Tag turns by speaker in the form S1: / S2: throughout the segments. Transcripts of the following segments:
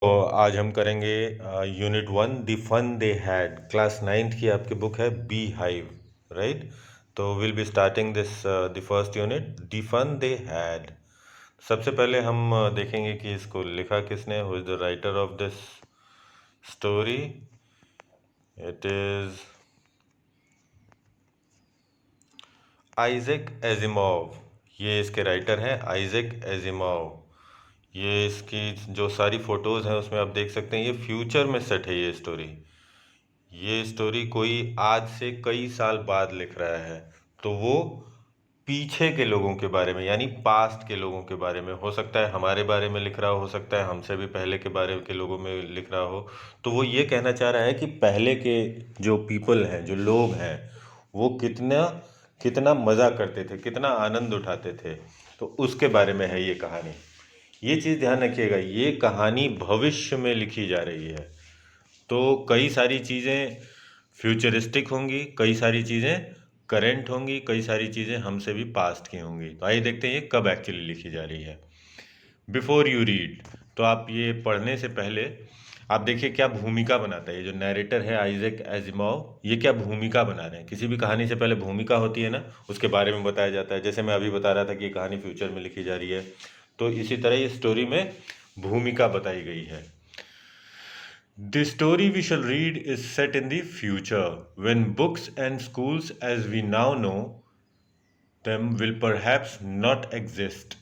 S1: तो आज हम करेंगे unit 1 the fun they had. Class 9th की आपकी बुक है बी हाइव, राइट। तो will be starting this the first unit the fun they had. सबसे पहले हम देखेंगे कि इसको लिखा किसने, who is the writer of this story. It is Isaac Asimov. ये इसके राइटर हैं आइजैक एजिमोव। ये इसकी जो सारी फोटोज़ हैं उसमें आप देख सकते हैं ये फ्यूचर में सेट है। ये स्टोरी कोई आज से कई साल बाद लिख रहा है। तो वो पीछे के लोगों के बारे में, यानी पास्ट के लोगों के बारे में, हो सकता है हमारे बारे में लिख रहा हो सकता है हमसे भी पहले के बारे के लोगों में लिख रहा हो। तो वो ये कहना चाह रहा है कि पहले के जो पीपल हैं, जो लोग हैं, वो कितना कितना मज़ा करते थे, कितना आनंद उठाते थे। तो उसके बारे में है ये कहानी। ये चीज़ ध्यान रखिएगा, ये कहानी भविष्य में लिखी जा रही है। तो कई सारी चीज़ें फ्यूचरिस्टिक होंगी, कई सारी चीज़ें करेंट होंगी, कई सारी चीज़ें हमसे भी पास्ट की होंगी। तो आइए देखते हैं ये कब एक्चुअली लिखी जा रही है। बिफोर यू रीड, तो आप ये पढ़ने से पहले आप देखिए क्या भूमिका बनाता है। ये जो नैरेटर है आइजैक एजिमोव, ये क्या भूमिका बना रहे हैं। किसी भी कहानी से पहले भूमिका होती है ना, उसके बारे में बताया जाता है। जैसे मैं अभी बता रहा था कि ये कहानी फ्यूचर में लिखी जा रही है, तो इसी तरह ये स्टोरी में भूमिका बताई गई है। The story we shall read is set in the future, when books and schools as we now know them will perhaps not exist.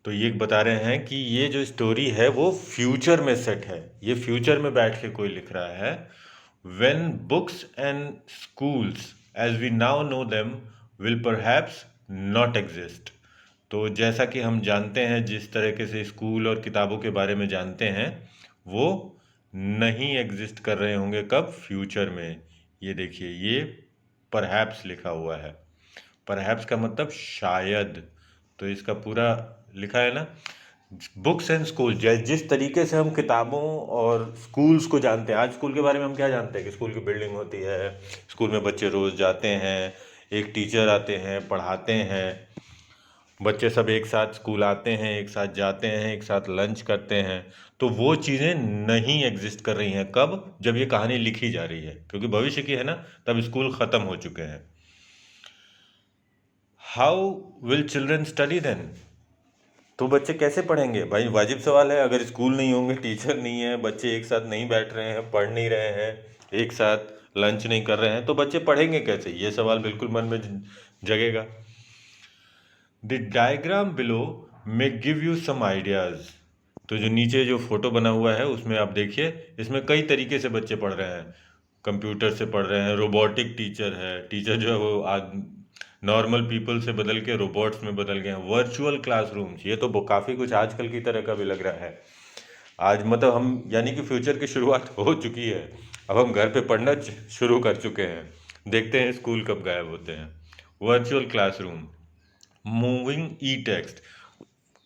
S1: तो ये बता रहे हैं कि ये जो स्टोरी है वो फ्यूचर में सेट है। ये फ्यूचर में बैठ के कोई लिख रहा है। When books and schools as we now know them will perhaps not exist. तो जैसा कि हम जानते हैं, जिस तरीके से स्कूल और किताबों के बारे में जानते हैं, वो नहीं एग्जिस्ट कर रहे होंगे। कब? फ्यूचर में। ये देखिए ये परहैप्स लिखा हुआ है। परहैप्स का मतलब शायद। तो इसका पूरा लिखा है ना, बुक्स एंड स्कूल। जिस तरीके से हम किताबों और स्कूल्स को जानते हैं, आज स्कूल के बारे में हम क्या जानते हैं कि स्कूल की बिल्डिंग होती है, स्कूल में बच्चे रोज़ जाते हैं, एक टीचर आते हैं, पढ़ाते हैं, बच्चे सब एक साथ स्कूल आते हैं, एक साथ जाते हैं, एक साथ लंच करते हैं। तो वो चीज़ें नहीं एग्जिस्ट कर रही हैं। कब? जब ये कहानी लिखी जा रही है, क्योंकि भविष्य की है ना, तब स्कूल ख़त्म हो चुके हैं। How will children study then? तो बच्चे कैसे पढ़ेंगे भाई? वाजिब सवाल है। अगर स्कूल नहीं होंगे, टीचर नहीं है, बच्चे एक साथ नहीं बैठ रहे हैं, पढ़ नहीं रहे हैं, एक साथ लंच नहीं कर रहे हैं, तो बच्चे पढ़ेंगे कैसे? ये सवाल बिल्कुल मन में जगेगा। The diagram below may give you some ideas. तो जो नीचे जो फोटो बना हुआ है उसमें आप देखिए, इसमें कई तरीके से बच्चे पढ़ रहे हैं। कंप्यूटर से पढ़ रहे हैं, रोबोटिक टीचर है, टीचर जो है वो आज नॉर्मल पीपल से बदल के रोबोट्स में बदल गए हैं। वर्चुअल क्लासरूम्स, ये तो काफ़ी कुछ आजकल की तरह का भी लग रहा है। आज मतलब हम, यानी कि फ्यूचर की शुरुआत हो चुकी है। अब हम घर पे पढ़ना शुरू कर चुके हैं। देखते हैं स्कूल कब गायब होते हैं। वर्चुअल क्लासरूम, मूविंग ई टेक्स्ट,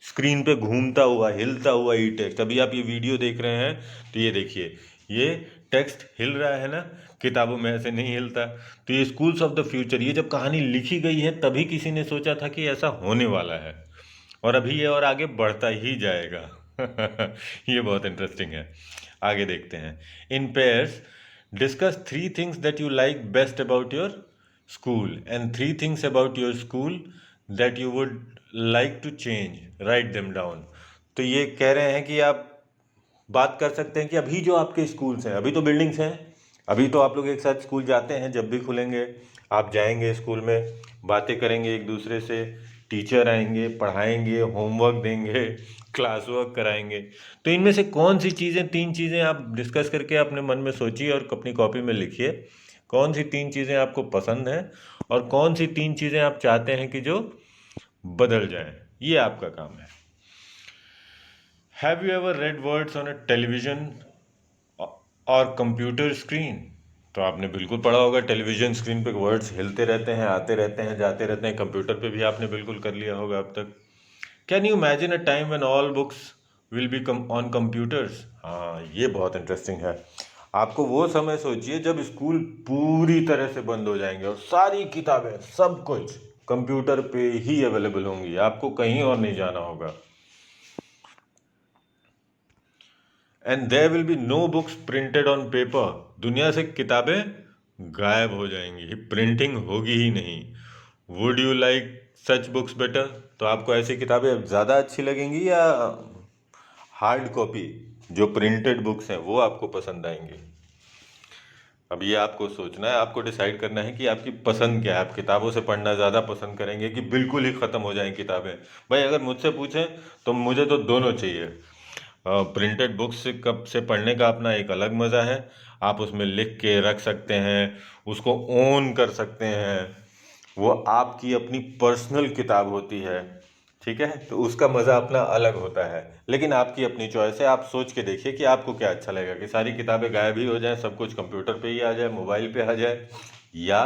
S1: स्क्रीन पे घूमता हुआ, हिलता हुआ ई टेक्स्ट। अभी आप ये वीडियो देख रहे हैं तो ये देखिए, ये टेक्स्ट हिल रहा है ना, किताबों में ऐसे नहीं हिलता। तो ये स्कूल्स ऑफ द फ्यूचर, ये जब कहानी लिखी गई है तभी किसी ने सोचा था कि ऐसा होने वाला है, और अभी ये और आगे बढ़ता ही जाएगा। ये बहुत इंटरेस्टिंग है। आगे देखते हैं। In pairs discuss 3 things that you like best about your school and 3 things about your school that you would like to change, write them down. तो ये कह रहे हैं कि आप बात कर सकते हैं कि अभी जो आपके स्कूल्स हैं, अभी तो बिल्डिंग्स हैं, अभी तो आप लोग एक साथ स्कूल जाते हैं, जब भी खुलेंगे आप जाएंगे स्कूल में, बातें करेंगे एक दूसरे से, टीचर आएंगे, पढ़ाएंगे, होमवर्क देंगे, क्लास वर्क कराएंगे। तो इनमें से कौन सी चीज़ें, 3 चीज़ें आप डिस्कस करके अपने मन में सोचिए और अपनी कॉपी में लिखिए। कौन सी 3 चीज़ें आपको पसंद हैं और कौन सी 3 चीज़ें आप चाहते हैं कि जो बदल जाएं। ये आपका काम है। Have you ever read words on a television और कंप्यूटर स्क्रीन? तो आपने बिल्कुल पढ़ा होगा, टेलीविजन स्क्रीन पे वर्ड्स हिलते रहते हैं, आते रहते हैं, जाते रहते हैं। कंप्यूटर पे भी आपने बिल्कुल कर लिया होगा अब तक। Can you imagine a time when all books will be on computers? हाँ, ये बहुत इंटरेस्टिंग है। आपको वो समय सोचिए जब स्कूल पूरी तरह से बंद हो जाएंगे और सारी किताबें, सब कुछ कंप्यूटर पे ही अवेलेबल होंगी, आपको कहीं और नहीं जाना होगा। And there will be no books printed on paper. दुनिया से किताबें गायब हो जाएंगी, प्रिंटिंग होगी ही नहीं। Would you like such books better? तो आपको ऐसी किताबें ज़्यादा अच्छी लगेंगी या हार्ड कॉपी जो प्रिंटेड बुक्स हैं वो आपको पसंद आएंगी? अब ये आपको सोचना है, आपको डिसाइड करना है कि आपकी पसंद क्या है। आप किताबों से पढ़ना ज़्यादा पसंद करेंगे कि बिल्कुल ही ख़त्म हो जाएं किताबें? भाई अगर मुझसे पूछें तो मुझे तो दोनों चाहिए। प्रिंटेड बुक्स से कब से पढ़ने का अपना एक अलग मज़ा है। आप उसमें लिख के रख सकते हैं, उसको ओन कर सकते हैं। वो आपकी अपनी पर्सनल किताब होती है, ठीक है, तो उसका मज़ा अपना अलग होता है। लेकिन आपकी अपनी चॉइस है, आप सोच के देखिए कि आपको क्या अच्छा लगेगा, कि सारी किताबें गायब ही हो जाए, सब कुछ कंप्यूटर पे ही आ जाए, मोबाइल पे आ जाए, या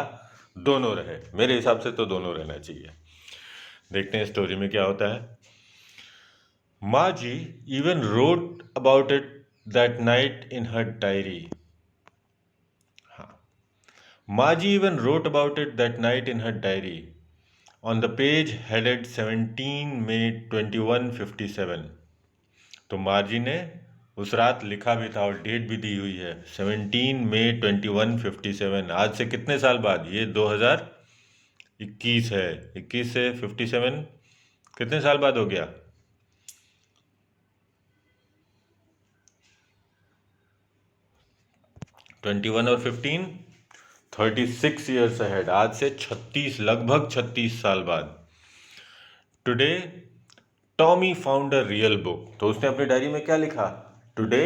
S1: दोनों रहे। मेरे हिसाब से तो दोनों रहना चाहिए। देखते हैं स्टोरी में क्या होता है। Margie even wrote about it that night in her diary. हाँ, Margie even wrote about it that night in her diary. On the page headed 17 May 2157. तो मार्जी ने उस रात लिखा भी था और डेट भी दी हुई है, 17 मई 2157। आज से कितने साल बाद? ये 2021 है। 21 से 57 कितने साल बाद हो गया? 21 और 15, 36 ईयर्स अहेड। आज से 36, लगभग 36 साल बाद। Today Tommy found a real book. तो उसने अपनी डायरी में क्या लिखा? Today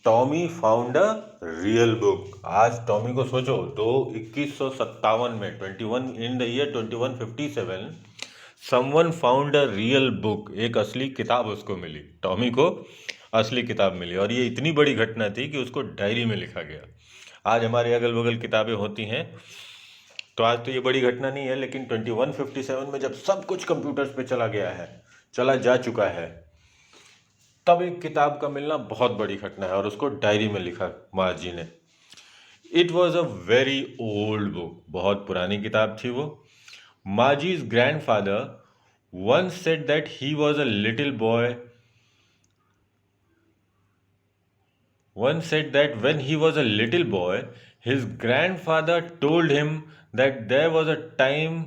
S1: Tommy found a real book. आज टॉमी को सोचो, तो 2157 में, 21 in the year 2157, someone found a real book. एक असली किताब उसको मिली, टॉमी को असली किताब मिली। और ये इतनी बड़ी घटना थी कि उसको डायरी में लिखा गया। आज हमारे अगल बगल किताबें होती हैं, तो आज तो ये बड़ी घटना नहीं है, लेकिन 2157 में जब सब कुछ कंप्यूटर्स पे चला गया है, चला जा चुका है, तब एक किताब का मिलना बहुत बड़ी घटना है। और उसको डायरी में लिखा मार्जी ने। It was a very old book. बहुत पुरानी किताब थी वो। मार्जीज grandfather once said that he was a little boy once said that when he was a little boy, his grandfather told him that there was a time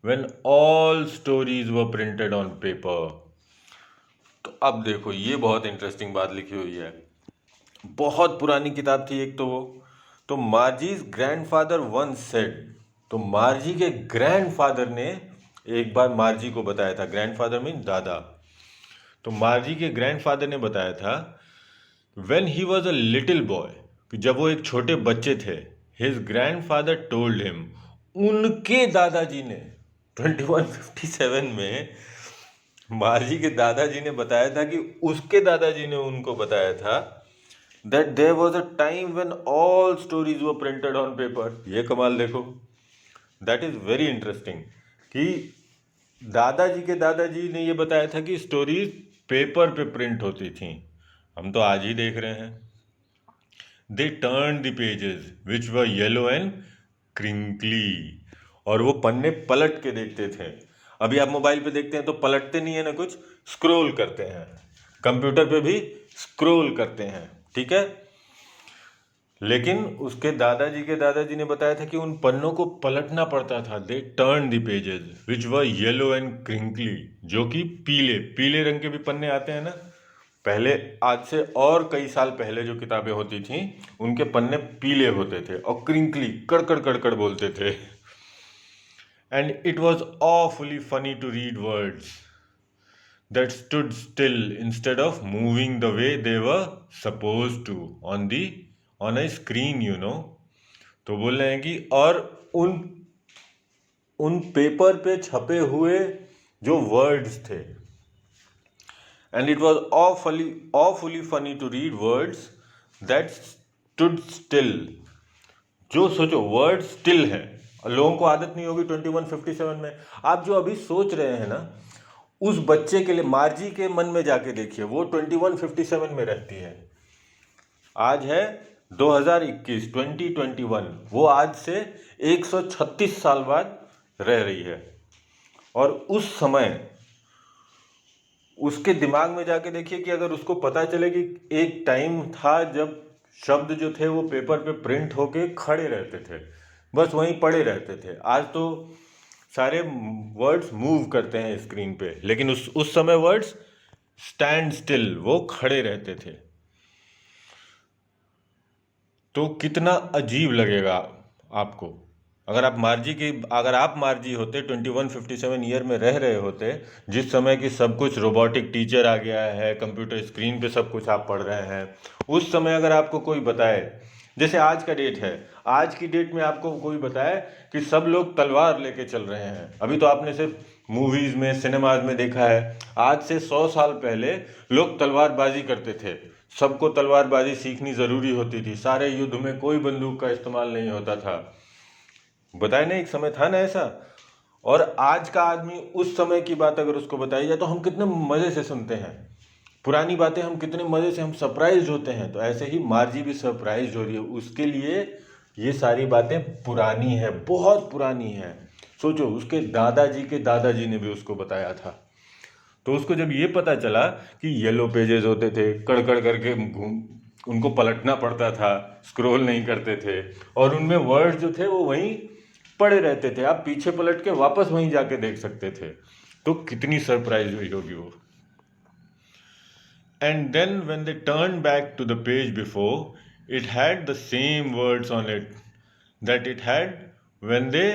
S1: when all stories were printed on paper. तो अब देखो, ये बहुत interesting बात लिखी हुई है। बहुत पुरानी किताब थी एक तो वो। तो मार्जीज ग्रैंडफादर वंस सेड, तो मार्जी के ग्रैंडफादर ने एक बार मार्जी को बताया था। ग्रैंडफादर मीन दादा। तो मार्जी के ग्रैंडफादर ने बताया था, When he was a little boy, कि जब वो एक छोटे बच्चे थे, his grandfather told him, उनके दादाजी ने 2157 में मार्जी के दादाजी ने बताया था कि उसके दादाजी ने उनको बताया था that there was a time when all stories were printed on paper. ये कमाल देखो, that is very interesting, कि दादाजी के दादाजी ने ये बताया था कि स्टोरीज पेपर पे प्रिंट होती थी। हम तो आज ही देख रहे हैं। They turn the pages which were yellow and crinkly. और वो पन्ने पलट के देखते थे। अभी आप मोबाइल पे देखते हैं तो पलटते नहीं है ना, कुछ स्क्रॉल करते हैं। कंप्यूटर पे भी स्क्रॉल करते हैं, ठीक है। लेकिन उसके दादाजी के दादाजी ने बताया था कि उन पन्नों को पलटना पड़ता था। They turn the pages which were yellow and crinkly, जो कि पीले पीले रंग के भी पन्ने आते हैं ना पहले। आज से और कई साल पहले जो किताबें होती थी, उनके पन्ने पीले होते थे और क्रिंकली, कड़कड़ कड़कड़ बोलते थे। And it was awfully funny to read words that stood still instead of moving the way they were supposed to on a screen, you know. तो बोल रहे हैं कि और उन पेपर पे छपे हुए जो वर्ड्स थे, and it was awfully funny to read words that stood still. जो सोचो, वर्ड स्टिल है। लोगों को आदत नहीं होगी 2157 में। आप जो अभी सोच रहे हैं ना, उस बच्चे के लिए मार्जी के मन में जाके देखिए, वो 2157 में रहती है। आज है 2021, 2021। वो आज से 136 साल बाद रह रही है। और उस समय उसके दिमाग में जाके देखिए कि अगर उसको पता चले कि एक टाइम था जब शब्द जो थे वो पेपर पे प्रिंट होके खड़े रहते थे, बस वहीं पड़े रहते थे। आज तो सारे वर्ड्स मूव करते हैं स्क्रीन पे, लेकिन उस समय वर्ड्स स्टैंड स्टिल, वो खड़े रहते थे। तो कितना अजीब लगेगा आपको अगर आप मार्जी होते, 2157 ईयर में रह रहे होते, जिस समय की सब कुछ रोबोटिक टीचर आ गया है, कंप्यूटर स्क्रीन पे सब कुछ आप पढ़ रहे हैं, उस समय अगर आपको कोई बताए, जैसे आज का डेट है, आज की डेट में आपको कोई बताए कि सब लोग तलवार लेके चल रहे हैं। अभी तो आपने सिर्फ मूवीज में, सिनेमाज में देखा है। आज से 100 साल पहले लोग तलवारबाजी करते थे, सबको तलवारबाजी सीखनी ज़रूरी होती थी, सारे युद्ध में कोई बंदूक का इस्तेमाल नहीं होता था। बताए ना, एक समय था ना ऐसा। और आज का आदमी उस समय की बात अगर उसको बताई जाए तो हम कितने मज़े से सुनते हैं, पुरानी बातें हम कितने मज़े से, हम सरप्राइज होते हैं। तो ऐसे ही मार्जी भी सरप्राइज हो रही है, उसके लिए ये सारी बातें पुरानी है, बहुत पुरानी है। सोचो, उसके दादाजी के दादाजी ने भी उसको बताया था। तो उसको जब ये पता चला कि येलो पेजेस होते थे, कड़ करके घूम उनको पलटना पड़ता था, स्क्रॉल नहीं करते थे, और उनमें वर्ड जो थे वो वहीं पड़े रहते थे, आप पीछे पलट के वापस वहीं जाके देख सकते थे। तो कितनी सरप्राइज हुई होगी वो। And then when they turn back to the page before, it had the same words on it that it had when they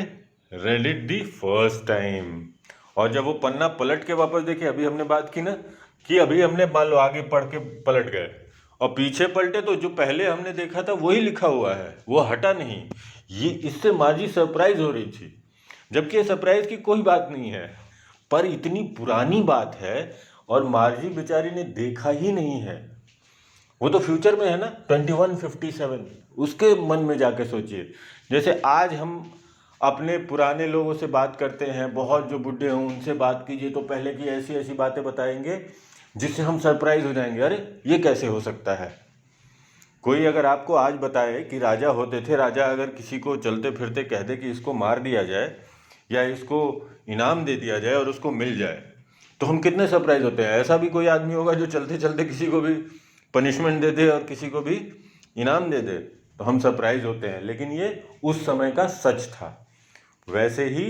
S1: read it the first time. और जब वो पन्ना पलट के वापस देखे, अभी हमने बात की ना कि अभी हमने मान लो आगे पढ़ के पलट गए और पीछे पलटे तो जो पहले हमने देखा था वही लिखा हुआ है, वो हटा नहीं। ये इससे माजी सरप्राइज हो रही थी, जबकि ये सरप्राइज की कोई बात नहीं है, पर इतनी पुरानी बात है और मार्जी बेचारी ने देखा ही नहीं है। वो तो फ्यूचर में है ना, 2157, उसके मन में जाके सोचिए। जैसे आज हम अपने पुराने लोगों से बात करते हैं, बहुत जो बुढ़े हों उनसे बात कीजिए तो पहले की ऐसी ऐसी बातें बताएंगे जिससे हम सरप्राइज हो जाएंगे, अरे ये कैसे हो सकता है। कोई अगर आपको आज बताए कि राजा होते थे, राजा अगर किसी को चलते फिरते कह दे कि इसको मार दिया जाए या इसको इनाम दे दिया जाए और उसको मिल जाए, तो हम कितने सरप्राइज होते हैं। ऐसा भी कोई आदमी होगा जो चलते चलते किसी को भी पनिशमेंट दे दे और किसी को भी इनाम दे दे, तो हम सरप्राइज होते हैं। लेकिन ये उस समय का सच था। वैसे ही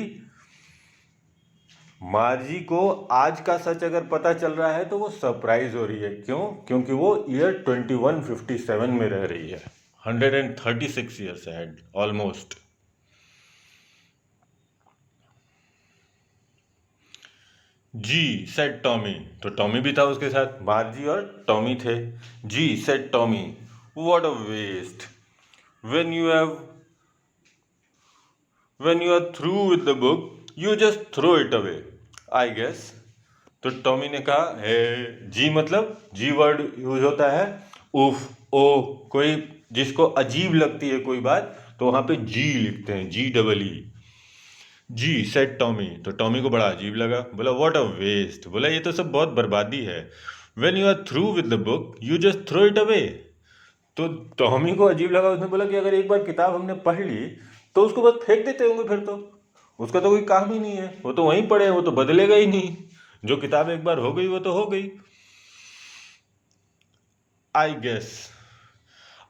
S1: मार्जी को आज का सच अगर पता चल रहा है तो वो सरप्राइज हो रही है। क्यों? क्योंकि वो ईयर 2157 में रह रही है, 136 years ahead almost. Gee said Tommy, तो टॉमी भी था उसके साथ, मार्जी और टॉमी थे। Gee said Tommy, what a waste, when you have when you are through with the book, you just throw it away, I guess। तो Tommy ने कहा, हे, जी मतलब जी वर्ड यूज होता है, उफ, ओ, कोई जिसको अजीब लगती है कोई बात तो वहां पे जी लिखते हैं, GEE। जी सेड टॉमी, तो टॉमी को बड़ा अजीब लगा, बोला व्हाट अ वेस्ट, बोला ये तो सब बहुत बर्बादी है। When you are through with the book you just throw it away. तो टॉमी को अजीब लगा, उसने बोला कि अगर एक बार किताब हमने पढ़ ली तो उसको बस फेंक देते होंगे, फिर तो उसका तो कोई काम ही नहीं है, वो तो वहीं पड़े हैं, वो तो बदलेगा ही नहीं, जो किताब एक बार हो गई वो तो हो गई। I guess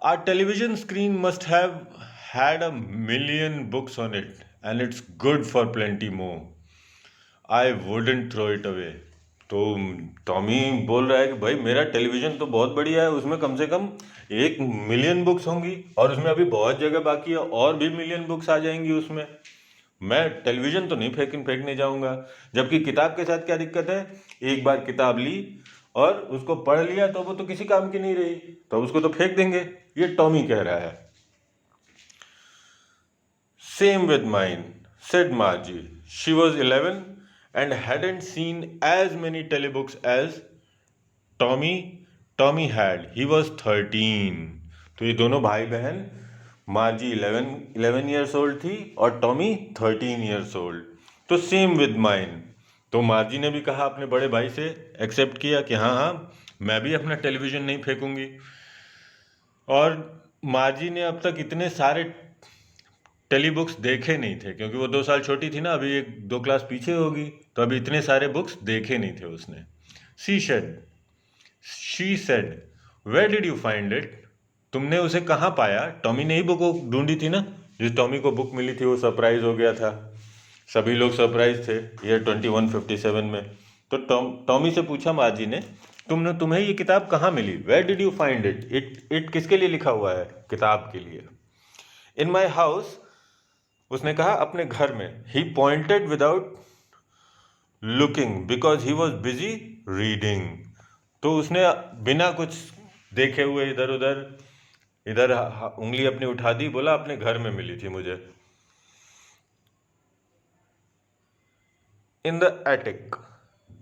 S1: our television screen must have had 1 million books on it and it's good for plenty more, I wouldn't throw it away। तो टॉमी बोल रहा है कि भाई मेरा टेलीविजन तो बहुत बढ़िया है, उसमें कम से कम 1 मिलियन बुक्स होंगी और उसमें अभी बहुत जगह बाकी है, और भी मिलियन बुक्स आ जाएंगी उसमें, मैं टेलीविजन तो नहीं फेंकने जाऊंगा। जबकि किताब के साथ क्या दिक्कत है, एक बार किताब ली और उसको पढ़ लिया तो वो तो किसी काम की नहीं रही, तो उसको तो फेंक देंगे, ये टॉमी कह रहा है। Same with mine, said मार्जी, she was 11 and hadn't seen as many telebooks as Tommy had, he was 13। तो ये दोनों भाई बहन, मार्जी 11 ईयर्स ओल्ड थी और टॉमी 13 ईयर्स ओल्ड। तो सेम विद माइन, तो मार्जी ने भी कहा अपने बड़े भाई से, एक्सेप्ट किया कि हाँ हाँ मैं भी अपना टेलीविज़न नहीं फेंकूंगी। और मार्जी ने अब तक इतने सारे टेली बुक्स देखे नहीं थे, क्योंकि वो 2 साल छोटी थी ना, अभी 1-2 क्लास पीछे होगी, तो अभी इतने सारे बुक्स देखे नहीं थे उसने। She said, where did you find it? तुमने उसे कहाँ पाया? टॉमी ने ही बुक ढूंढी थी ना। जिस टॉमी को बुक मिली थी वो सरप्राइज हो गया था, सभी लोग सरप्राइज थे ईयर 2157 में। तो टॉमी से पूछा मार्जी ने, तुम्हें ये किताब कहाँ मिली? Where did you find it? It किसके लिए लिखा हुआ है? किताब के लिए। इन माई हाउस, उसने कहा अपने घर में। He pointed without looking because he was busy reading. तो उसने बिना कुछ देखे हुए इधर उधर इधर उंगली अपनी उठा दी, बोला अपने घर में मिली थी मुझे। In the attic,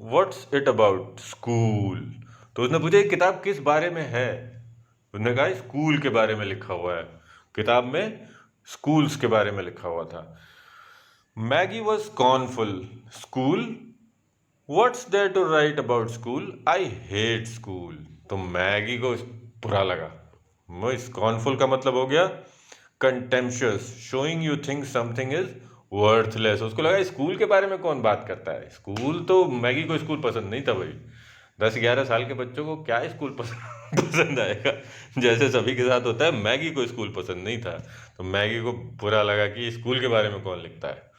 S1: what's it about? School. तो उसने पूछा ये किताब किस बारे में है? उसने कहा स्कूल के बारे में लिखा हुआ है। किताब में स्कूल्स के बारे में लिखा हुआ था। Maggie was scornful, school, what's there to write about school? I hate school. तो मैगी को बुरा लगा। स्कॉर्नफुल का मतलब हो गया contemptuous, showing you think something is worthless. उसको लगा स्कूल के बारे में कौन बात करता है, स्कूल तो मैगी को स्कूल पसंद नहीं था भाई। 10-11 साल के बच्चों को क्या स्कूल पसंद आएगा? जैसे सभी के साथ होता है, मैगी को स्कूल पसंद नहीं था। तो मैगी को बुरा लगा कि स्कूल के बारे में कौन लिखता है।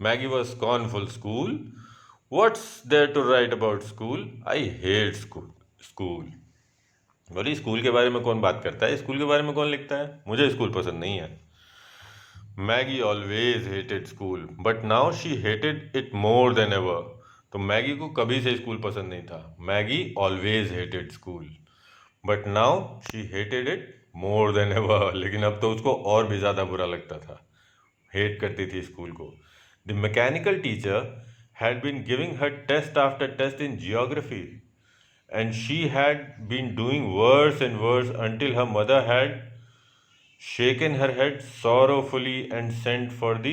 S1: Maggie was scornful, school, what's there to write about school? I hate school. बोली स्कूल के बारे में कौन बात करता है, स्कूल के बारे में कौन लिखता है, मुझे स्कूल पसंद नहीं है। Maggi always hated school but now she hated it more than ever. तो मैगी को कभी से स्कूल पसंद नहीं था। Maggi always hated school but now she hated it more than ever. लेकिन अब तो उसको और भी ज़्यादा बुरा लगता था, हेट करती थी स्कूल को। The mechanical teacher had been giving her test after test in geography and she had been doing worse and worse until her mother had shaken her head sorrowfully and sent for the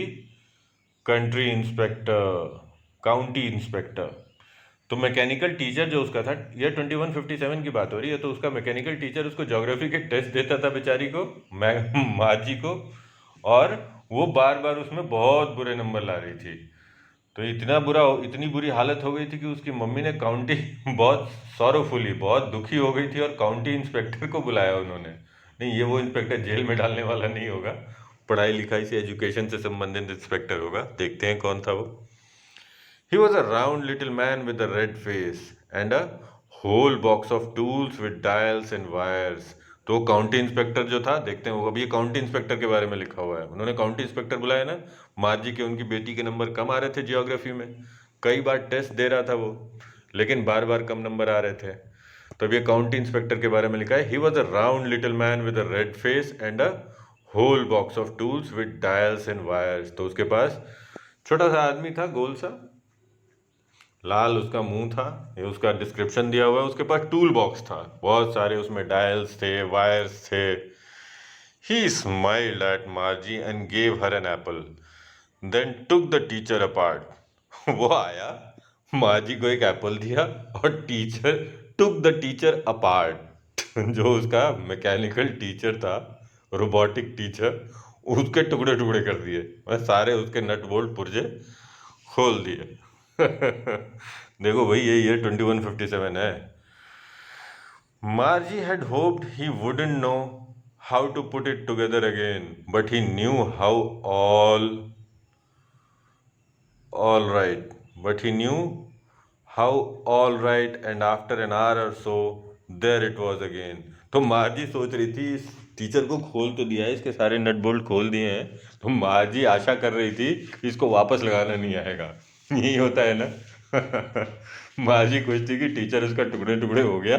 S1: country inspector, county inspector. तो mechanical teacher जो उसका था, ये 2157 की बात हो रही है, तो उसका मैकेनिकल टीचर उसको ज्योग्राफी के टेस्ट देता था बेचारी को, माजी को, और वो बार बार उसमें बहुत बुरे नंबर ला रही थी। तो इतनी बुरी हालत हो गई थी कि उसकी मम्मी ने काउंटी बहुत सॉरोफुली, बहुत दुखी हो गई थी, और काउंटी इंस्पेक्टर को बुलाया उन्होंने। नहीं, ये वो इंस्पेक्टर जेल में डालने वाला नहीं होगा, पढ़ाई लिखाई से, एजुकेशन से संबंधित इंस्पेक्टर होगा। देखते हैं कौन था वो। He was a round little man with a red face and a whole box of tools with dials and wires. तो काउंटी इंस्पेक्टर जो था, देखते हैं वो। अभी ये काउंटी इंस्पेक्टर के बारे में लिखा हुआ है, उन्होंने काउंटी इंस्पेक्टर बुलाया ना। माजी के उनकी बेटी के नंबर कम आ रहे थे जियोग्राफी में, कई बार टेस्ट दे रहा था वो, लेकिन बार बार कम नंबर आ रहे थे। तो अब ये काउंटी इंस्पेक्टर के बारे में लिखा है। He was a round little man with a red face and a whole box of tools with dials and wires. तो उसके पास छोटा सा आदमी था, गोल सा, लाल उसका मुंह था, ये उसका डिस्क्रिप्शन दिया हुआ है। उसके पास टूल बॉक्स था, बहुत सारे, उसमें डायल्स थे, वायर्स थे। He smiled at Margie and gave her an apple, then took the teacher apart. वो आया, मार्जी को एक एप्पल दिया, और teacher took the teacher apart. जो उसका मैकेनिकल टीचर था, रोबोटिक टीचर, उसके टुकड़े टुकड़े कर दिए, सारे उसके नट बोल्ट पुर्जे खोल दिए। देखो भाई, ये ईयर 2157 है। Margie had hoped he wouldn't know how to put it together again, but he knew how all right, but he knew how all right, and after an hour or so, there it was again. तो मार्जी सोच रही थी, इस teacher को खोल तो दिया है, इसके सारे नट बोल्ट खोल दिए हैं, तो मार्जी आशा कर रही थी कि इसको वापस लगाना नहीं आएगा। यही होता है ना। मार्जी खुश थी कि टीचर उसका टुकड़े टुकड़े हो गया,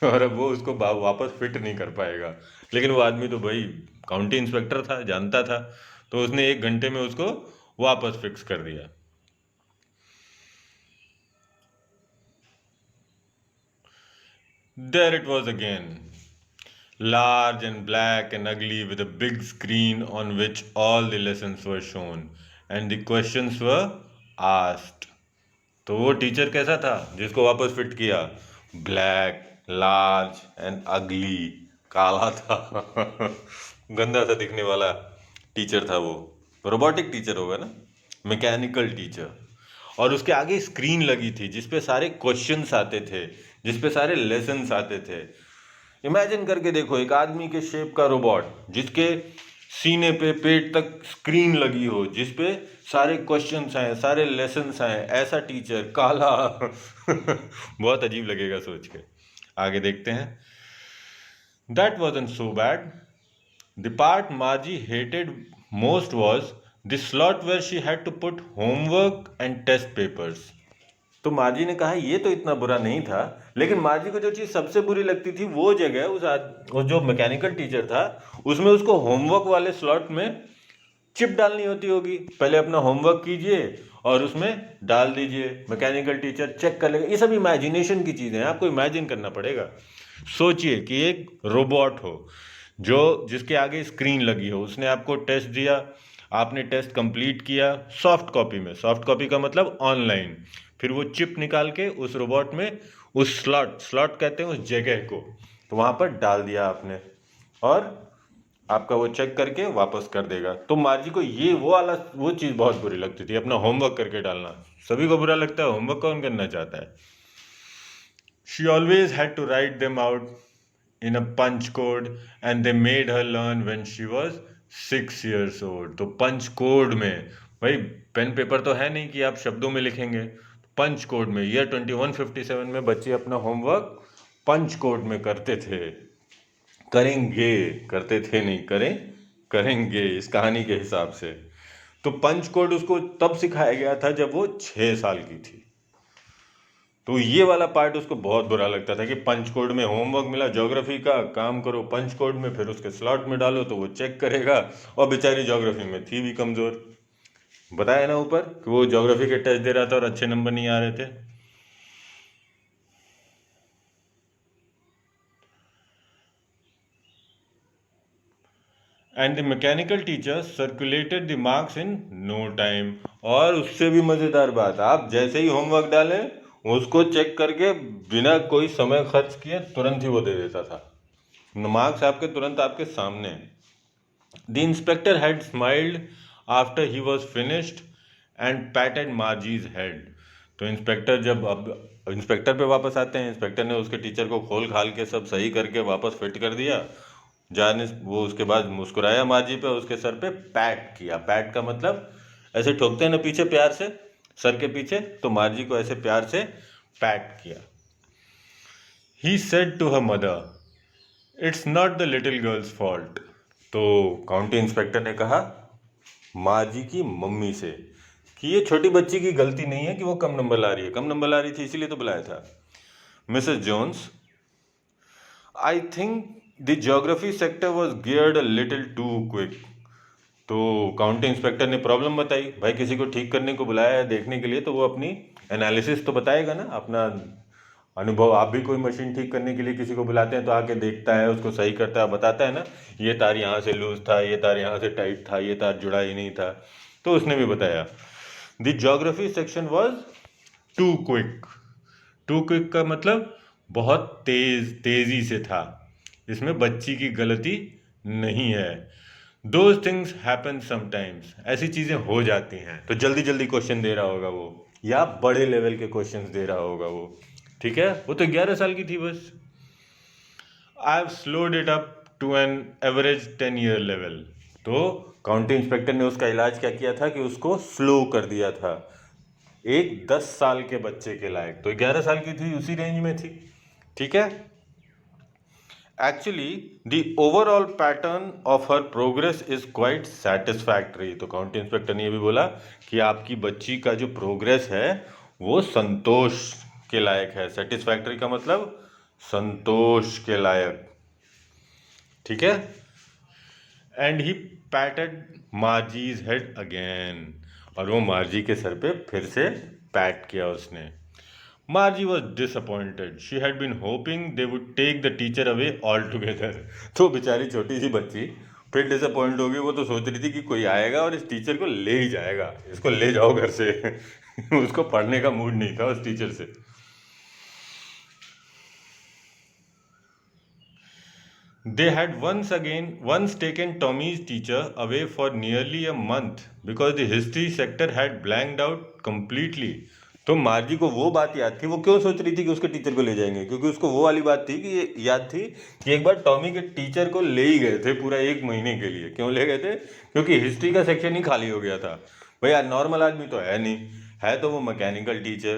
S1: और अब वो उसको वापस फिट नहीं कर पाएगा। लेकिन वो आदमी तो भाई काउंटी इंस्पेक्टर था, जानता था, तो उसने 1 घंटे में उसको वापस फिक्स कर दिया। There it was again, large and black and ugly, with a big screen on which all the lessons were shown and the questions were asked. तो वो टीचर कैसा था जिसको वापस फिट किया? ब्लैक, लार्ज एंड अगली, काला था। गंदा सा दिखने वाला टीचर था वो। रोबोटिक टीचर होगा ना, मैकेनिकल टीचर। और उसके आगे स्क्रीन लगी थी जिसपे सारे क्वेश्चंस आते थे, जिसपे सारे लेसन्स आते थे। इमेजिन करके देखो, एक आदमी के शेप का रोबोट जिसके सीने पे पेट तक स्क्रीन लगी हो, जिसपे सारे क्वेश्चंस आए, सारे लेसन्स आए, ऐसा टीचर काला बहुत अजीब लगेगा सोच के। आगे देखते हैं। That wasn't so bad. The part Margie hated most was the slot where she had to put homework and test papers. तो मार्जी ने कहा ये तो इतना बुरा नहीं था, लेकिन मार्जी को जो चीज़ सबसे बुरी लगती थी वो जगह वो जो मैकेनिकल टीचर था उसमें उसको होमवर्क वाले स्लॉट में चिप डालनी होती होगी। पहले अपना होमवर्क कीजिए और उसमें डाल दीजिए, मैकेनिकल टीचर चेक कर लेगा। ये सब इमेजिनेशन की चीज़ें हैं, आपको इमेजिन करना पड़ेगा। सोचिए कि एक रोबोट हो जो जिसके आगे स्क्रीन लगी हो, उसने आपको टेस्ट दिया, आपने टेस्ट कंप्लीट किया सॉफ्ट कॉपी में, सॉफ्ट कॉपी का मतलब ऑनलाइन, फिर वो चिप निकाल के उस रोबोट में उस स्लॉट कहते हैं उस जगह को, तो वहाँ पर डाल दिया आपने और आपका वो चेक करके वापस कर देगा। तो मार्जी को ये वो चीज़ बहुत बुरी लगती थी, अपना होमवर्क करके डालना। सभी को बुरा लगता है, होमवर्क कौन करना चाहता है। She always had to write them out in a punch code and they made her learn when she was 6 years old। तो पंच कोड में, भाई पेन पेपर तो है नहीं कि आप शब्दों में लिखेंगे, पंच कोड में ईयर 2157 में बच्चे अपना होमवर्क पंच कोड में करते थे। करेंगे, करते थे नहीं, करेंगे इस कहानी के हिसाब से। तो पंच कोड उसको तब सिखाया गया था जब वो 6 साल की थी। तो ये वाला पार्ट उसको बहुत बुरा लगता था कि पंच कोड में होमवर्क मिला ज्योग्राफी का, काम करो पंच कोड में, फिर उसके स्लॉट में डालो तो वो चेक करेगा। और बेचारी ज्योग्राफी में थी भी कमज़ोर, बताया ना ऊपर कि वो ज्योग्राफी के टेस्ट दे रहा था और अच्छे नंबर नहीं आ रहे थे। And the mechanical teacher circulated the marks in no time. और उससे भी मज़ेदार बात, आप जैसे ही होमवर्क डालें उसको चेक करके बिना कोई समय खर्च किए तुरंत ही वो दे देता था, मार्क्स आपके तुरंत आपके सामने। The inspector had smiled after he was finished and patted Margie's head. तो इंस्पेक्टर पे वापस आते हैं। इंस्पेक्टर ने उसके टीचर को खोल खाल के सब सही करके वापस फिट कर दिया। जाने वो उसके बाद मुस्कुराया मार्जी पे, उसके सर पे पैट किया। पैट का मतलब ऐसे ठोकते हैं ना पीछे प्यार से, सर के पीछे, तो मार्जी को ऐसे प्यार से पैट किया। He said to her mother it's not the little girl's fault. तो काउंटी इंस्पेक्टर ने कहा मार्जी की मम्मी से कि ये छोटी बच्ची की गलती नहीं है कि वो कम नंबर ला रही है, कम नंबर ला रही थी इसीलिए तो बुलाया था। Mrs Jones, I think the geography sector was geared a little too quick. तो काउंटी इंस्पेक्टर ने प्रॉब्लम बताई। भाई किसी को ठीक करने को बुलाया है देखने के लिए, तो वो अपनी एनालिसिस तो बताएगा ना, अपना अनुभव। आप भी कोई मशीन ठीक करने के लिए किसी को बुलाते हैं तो आके देखता है, उसको सही करता है, बताता है ना, ये तार यहाँ से लूज था, ये तार यहाँ से टाइट था, ये तार जुड़ा ही नहीं था। तो उसने भी बताया the geography section was too quick. Too quick का मतलब बहुत तेजी से था, इसमें बच्ची की गलती नहीं है। दोज थिंग्स हैपन समटाइम्स, ऐसी चीज़ें हो जाती हैं। तो जल्दी जल्दी क्वेश्चन दे रहा होगा वो, या बड़े लेवल के क्वेश्चंस दे रहा होगा वो, ठीक है। वो तो 11 साल की थी बस। I have slowed it up to an average 10-year level. तो काउंटी इंस्पेक्टर ने उसका इलाज क्या किया था कि उसको स्लो कर दिया था एक 10 साल के बच्चे के लायक। तो 11 साल की थी, उसी रेंज में थी, ठीक है। Actually the overall pattern of her progress is quite satisfactory. तो काउंटी इंस्पेक्टर ने ये भी बोला कि आपकी बच्ची का जो प्रोग्रेस है वो संतोष के लायक है। सेटिस्फैक्ट्री का मतलब संतोष के लायक, ठीक है। And he patted Margie's head again. और वो मार्जी के सर पे फिर से पैट किया उसने। Margie was disappointed. She had been hoping they would take the teacher away altogether। तो बेचारी छोटी सी बच्ची फिर डिसअपॉइंट होगी। वो तो सोच रही थी कि कोई आएगा और इस टीचर को ले ही जाएगा, इसको ले जाओ घर से उसको पढ़ने का मूड नहीं था उस टीचर से। They had once taken Tommy's teacher away for nearly a month because the history sector had blanked out completely. तो मार्जी को वो बात याद थी, वो क्यों सोच रही थी कि उसके टीचर को ले जाएंगे, क्योंकि उसको वो वाली बात थी कि ये याद थी कि एक बार टॉमी के टीचर को ले ही गए थे पूरा एक महीने के लिए। क्यों ले गए थे? क्योंकि हिस्ट्री का सेक्शन ही खाली हो गया था। भैया नॉर्मल आदमी तो है नहीं, है तो वो मैकेनिकल टीचर,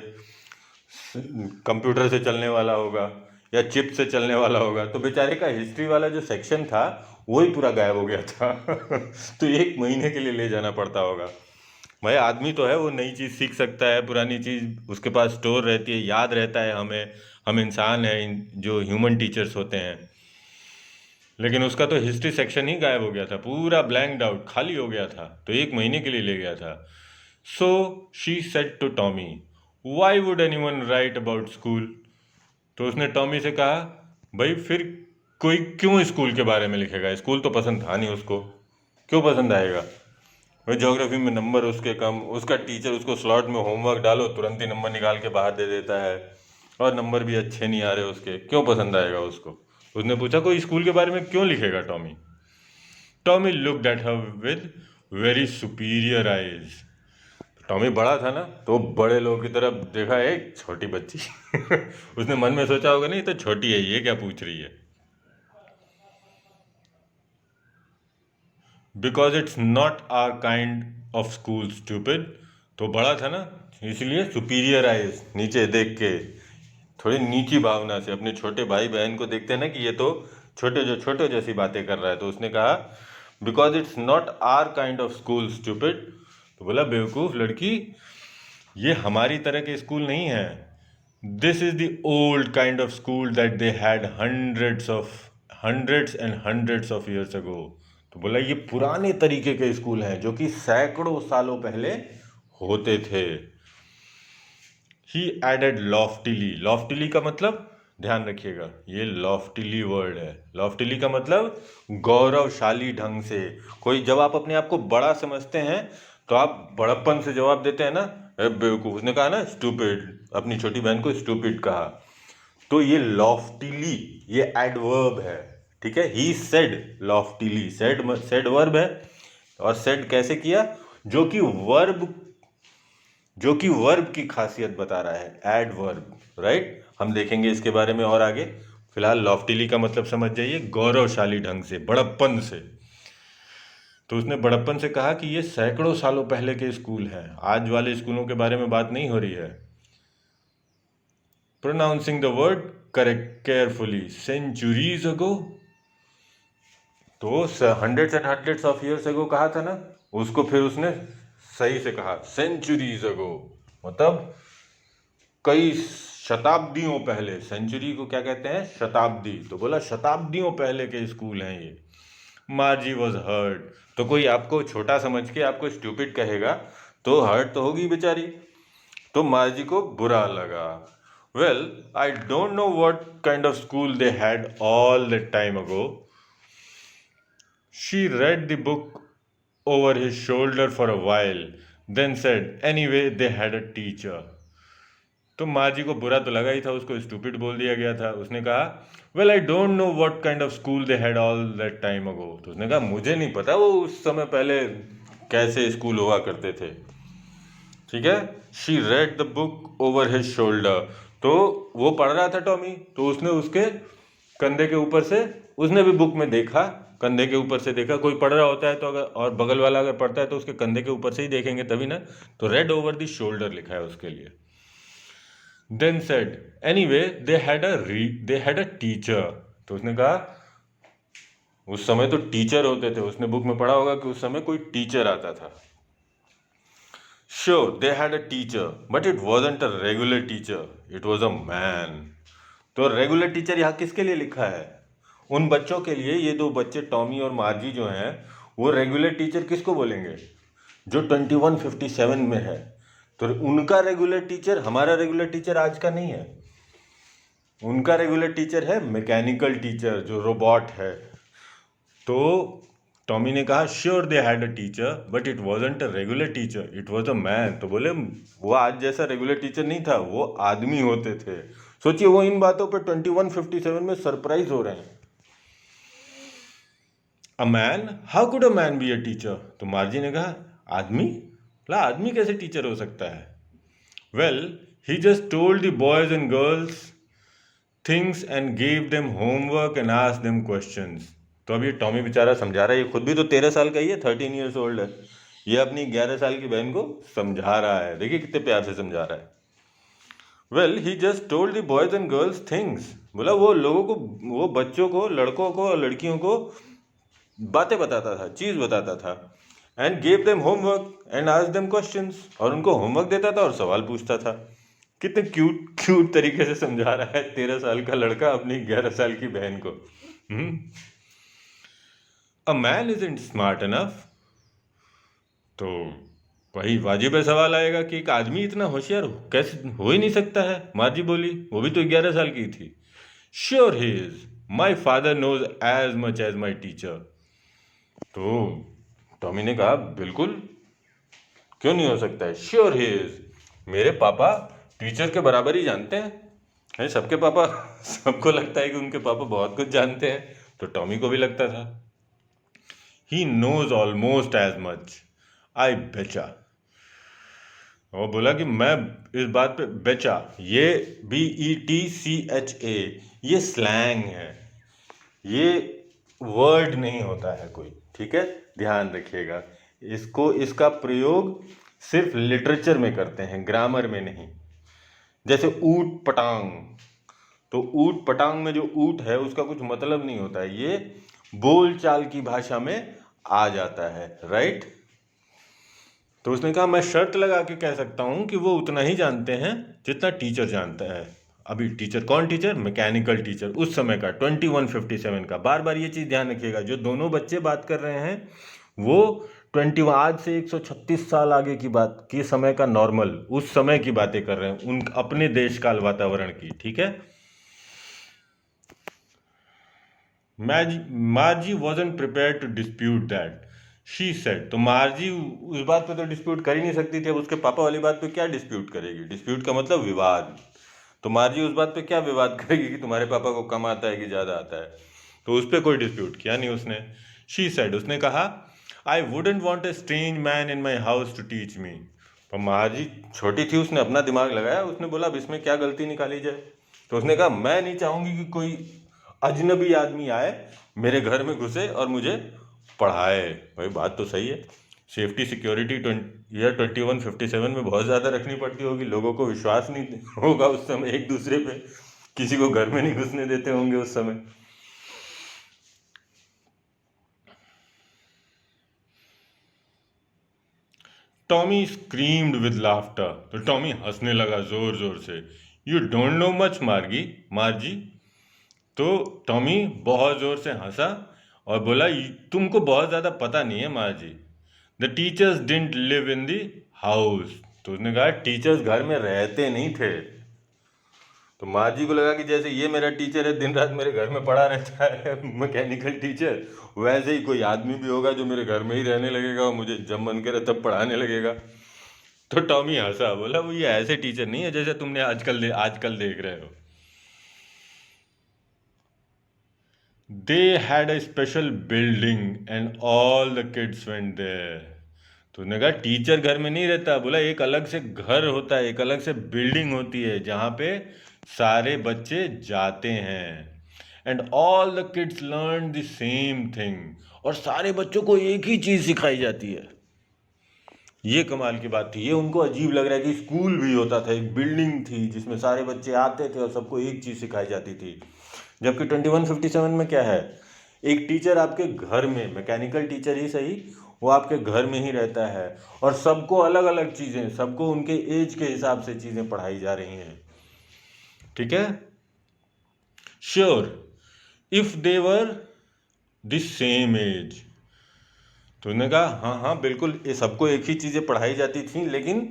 S1: कंप्यूटर से चलने वाला होगा या चिप से चलने वाला होगा, तो बेचारे का हिस्ट्री वाला जो सेक्शन था वो ही पूरा गायब हो गया था। तो एक महीने के लिए ले जाना पड़ता होगा। भाई आदमी तो है, वो नई चीज़ सीख सकता है, पुरानी चीज़ उसके पास स्टोर रहती है, याद रहता है हमें, हम इंसान हैं जो ह्यूमन टीचर्स होते हैं। लेकिन उसका तो हिस्ट्री सेक्शन ही गायब हो गया था, पूरा ब्लैंक्ड आउट, खाली हो गया था, तो एक महीने के लिए ले गया था। So she said to Tommy, why would anyone write about school? तो उसने टॉमी से कहा, भाई फिर कोई क्यों स्कूल के बारे में लिखेगा, स्कूल तो पसंद था नहीं उसको, क्यों पसंद आएगा? भाई ज्योग्राफी में नंबर उसके कम, उसका टीचर उसको स्लॉट में होमवर्क डालो तुरंत ही नंबर निकाल के बाहर दे देता है, और नंबर भी अच्छे नहीं आ रहे उसके, क्यों पसंद आएगा उसको? उसने पूछा कोई स्कूल के बारे में क्यों लिखेगा Tommy? Tommy looked at her with very superior eyes. Tommy बड़ा था ना, तो बड़े लोगों की तरफ देखा, एक छोटी बच्ची। उसने मन में सोचा होगा नहीं तो छोटी है, ये क्या पूछ रही है? Because it's not our kind of school stupid. तो बड़ा था ना, इसलिए सुपीरियर आइज, नीचे देख के, थोड़ी नीची भावना से अपने छोटे भाई बहन को देखते हैं ना कि ये तो छोटे जैसी बातें कर रहा है, तो उसने कहा because it's not our kind of school stupid. तो बोला बेवकूफ़ लड़की, ये हमारी तरह के स्कूल नहीं है। This is the old kind of school that they had hundreds and hundreds of years अगो। तो बोला ये पुराने तरीके के स्कूल हैं जो कि सैकड़ों सालों पहले होते थे। ही एडेड लॉफ्टिली, लॉफ्टिली का मतलब ध्यान रखिएगा, ये लॉफ्टिली वर्ड है। लॉफ्टिली का मतलब गौरवशाली ढंग से। कोई जब आप अपने आप को बड़ा समझते हैं तो आप बड़प्पन से जवाब देते हैं ना, "ए बेवकूफ", उसने कहा ना स्टूपिड, अपनी छोटी बहन को स्टूपिड कहा, तो ये लॉफ्टिली ये एडवर्ब है, ठीक है। ही सेड लॉफ्टिली, सेड वर्ब है, और सेड कैसे किया? जो कि वर्ब की खासियत बता रहा है, एडवर्ब, राइट। हम देखेंगे इसके बारे में और आगे। फिलहाल लॉफ्टिली का मतलब समझ जाइए, गौरवशाली ढंग से, बड़प्पन से। तो उसने बड़प्पन से कहा कि ये सैकड़ों सालों पहले के स्कूल हैं, आज वाले स्कूलों के बारे में बात नहीं हो रही है। Pronouncing the word correct carefully, centuries ago. तो hundreds and hundreds of years ago कहा था ना, उसको फिर उसने सही से कहा, सेंचुरीज अगो, मतलब कई शताब्दियों पहले। सेंचुरी को क्या कहते हैं? शताब्दी। तो बोला शताब्दियों पहले के स्कूल हैं ये। Margie was hurt. तो कोई आपको छोटा समझ के आपको स्टूपिड कहेगा तो हर्ट तो होगी बेचारी। तो मार्जी को बुरा लगा। Well, I don't know what kind of school they had all that time ago. She read the book over his shoulder for a while, then said, anyway, they had a teacher. तो माँ जी को बुरा तो लगा ही था, उसको stupid बोल दिया गया था। उसने कहा, well I don't know what kind of school they had all that time ago. तो उसने कहा मुझे नहीं पता वो उस समय पहले कैसे स्कूल हुआ करते थे, ठीक है। She read the book over his shoulder. तो वो पढ़ रहा था टॉमी, तो उसने उसके कंधे के ऊपर से, उसने भी बुक में देखा, कंधे के ऊपर से देखा। कोई पढ़ रहा होता है तो अगर, और बगल वाला अगर पढ़ता है तो उसके कंधे के ऊपर से ही देखेंगे तभी ना। तो रेड ओवर द शोल्डर लिखा है उसके लिए। Then said, anyway they had a teacher. तो उसने कहा उस समय तो टीचर होते थे, उसने बुक में पढ़ा होगा कि उस समय कोई टीचर आता था। Sure they had a teacher but it wasn't a regular teacher, it was a man. तो रेगुलर टीचर यहाँ किसके लिए लिखा है? उन बच्चों के लिए। ये दो बच्चे टॉमी और मार्जी जो हैं, वो रेगुलर टीचर किसको बोलेंगे? जो 2157 में है। तो उनका रेगुलर टीचर हमारा रेगुलर टीचर आज का नहीं है, उनका रेगुलर टीचर है मैकेनिकल टीचर, जो रोबोट है। तो टॉमी ने कहा sure they had a teacher but it wasn't a regular teacher, it was a man. तो बोले वो आज जैसा रेगुलर टीचर नहीं था, वो आदमी होते थे। सोचिए वो इन बातों पर 2157 में सरप्राइज हो रहे हैं। A man, how could a man be a teacher? तो मार्जी ने कहा, आदमी? ला, आदमी कैसे टीचर हो सकता है? Well, he just told the boys and girls things and gave them homework and asked them questions. तो अब ये टॉमी बेचारा समझा रहा है, ये खुद भी तो 13 साल का ही है, 13 ईयर्स ओल्ड है। ये अपनी 11 साल की बहन को समझा रहा है, देखिए कितने प्यार से समझा रहा है। Well, he just told the boys and girls things, बोला वो लोगों को, वो बच्चों को, लड़कों को और लड़कियों को बातें बताता था, चीज़ बताता था। And gave them homework and asked them questions, और उनको होमवर्क देता था और सवाल पूछता था। कितने क्यूट क्यूट तरीके से समझा रहा है 13 साल का लड़का अपनी 11 साल की बहन को। A man isn't smart enough, तो वही वाजिब है सवाल आएगा कि एक आदमी इतना होशियार कैसे हो ही नहीं सकता है। मार्जी बोली, वो भी तो 11 साल की थी। Sure he is, my father knows as much as my teacher. तो टॉमी ने कहा, बिल्कुल, क्यों नहीं हो सकता है, श्योर ही इज, मेरे पापा टीचर के बराबर ही जानते हैं। है, सबके पापा सबको लगता है कि उनके पापा बहुत कुछ जानते हैं, तो टॉमी को भी लगता था। He knows almost as much, I betcha. और बोला कि मैं इस बात पे बेचा, ये BETCHA, ये स्लैंग है, ये वर्ड नहीं होता है कोई, ठीक है, ध्यान रखिएगा। इसको, इसका प्रयोग सिर्फ लिटरेचर में करते हैं, ग्रामर में नहीं। जैसे ऊट पटांग, तो ऊट पटांग में जो ऊट है उसका कुछ मतलब नहीं होता है, ये बोल चाल की भाषा में आ जाता है, राइट। तो उसने कहा, मैं शर्त लगा के कह सकता हूँ कि वो उतना ही जानते हैं जितना टीचर जानता है। अभी टीचर कौन टीचर? मैकेनिकल टीचर, उस समय का 2157 का। बार बार ये चीज़ ध्यान रखिएगा, जो दोनों बच्चे बात कर रहे हैं वो 21, आज से 136 साल आगे की बात की, समय का नॉर्मल, उस समय की बातें कर रहे हैं, उन अपने देश काल वातावरण की, ठीक है। Margie wasn't prepared to dispute that, she said. तो मार्जी उस बात पे तो डिस्प्यूट कर ही नहीं सकती थी, अब उसके पापा वाली बात पे क्या डिस्प्यूट करेगी? डिस्प्यूट का मतलब विवाद। तो मार्जी उस बात पे क्या विवाद करेगी कि तुम्हारे पापा को कम आता है कि ज़्यादा आता है? तो उस पर कोई डिस्प्यूट किया नहीं उसने। शी सेड, उसने कहा, I wouldn't want a strange man in my house to teach me. पर मार्जी छोटी थी, उसने अपना दिमाग लगाया, उसने बोला अब इसमें क्या गलती निकाली जाए। तो उसने कहा, मैं नहीं चाहूँगी कि कोई अजनबी आदमी आए, मेरे घर में घुसे और मुझे पढ़ाए। भाई बात तो सही है, सेफ्टी सिक्योरिटी ईयर 2157 में बहुत ज़्यादा रखनी पड़ती होगी, लोगों को विश्वास नहीं होगा उस समय एक दूसरे पे, किसी को घर में नहीं घुसने देते होंगे उस समय। टॉमी स्क्रीम्ड विद लाफ्टर, तो टॉमी हंसने लगा जोर जोर से। यू डोंट नो मच मार्गी, मार्जी। तो टॉमी बहुत जोर से हंसा और बोला, तुमको बहुत ज़्यादा पता नहीं है मार्जी, the teachers didn't live in the house. तो उसने कहा, टीचर्स घर में रहते नहीं थे। तो माँ जी को लगा कि जैसे ये मेरा टीचर है, दिन रात मेरे घर में पढ़ा रहता है मैकेनिकल टीचर, वैसे ही कोई आदमी भी होगा जो मेरे घर में ही रहने लगेगा और मुझे जब मन करे तब पढ़ाने लगेगा। तो टॉमी हंसा, बोला, वो ये ऐसे टीचर नहीं है जैसे तुमने आजकल देख रहे हो। They had a special building and all the kids went there. तो उसने कहा, टीचर घर में नहीं रहता, बोला एक अलग से घर होता है, एक अलग से बिल्डिंग होती है जहाँ पे सारे बच्चे जाते हैं। And all the kids learn the same thing, और सारे बच्चों को एक ही चीज़ सिखाई जाती है। ये कमाल की बात थी, ये उनको अजीब लग रहा है कि स्कूल भी होता था, एक बिल्डिंग थी जिसमें सारे बच्चे आते थे और सबको एक चीज़ सिखाई जाती थी। जबकि 2157 में क्या है, एक टीचर आपके घर में, मैकेनिकल टीचर ही सही, वो आपके घर में ही रहता है और सबको अलग अलग चीज़ें, सबको उनके एज के हिसाब से चीज़ें पढ़ाई जा रही हैं, ठीक है। Sure, if they were the same age. तो उन्होंने कहा, हाँ हाँ बिल्कुल, ये सबको एक ही चीज़ें पढ़ाई जाती थी, लेकिन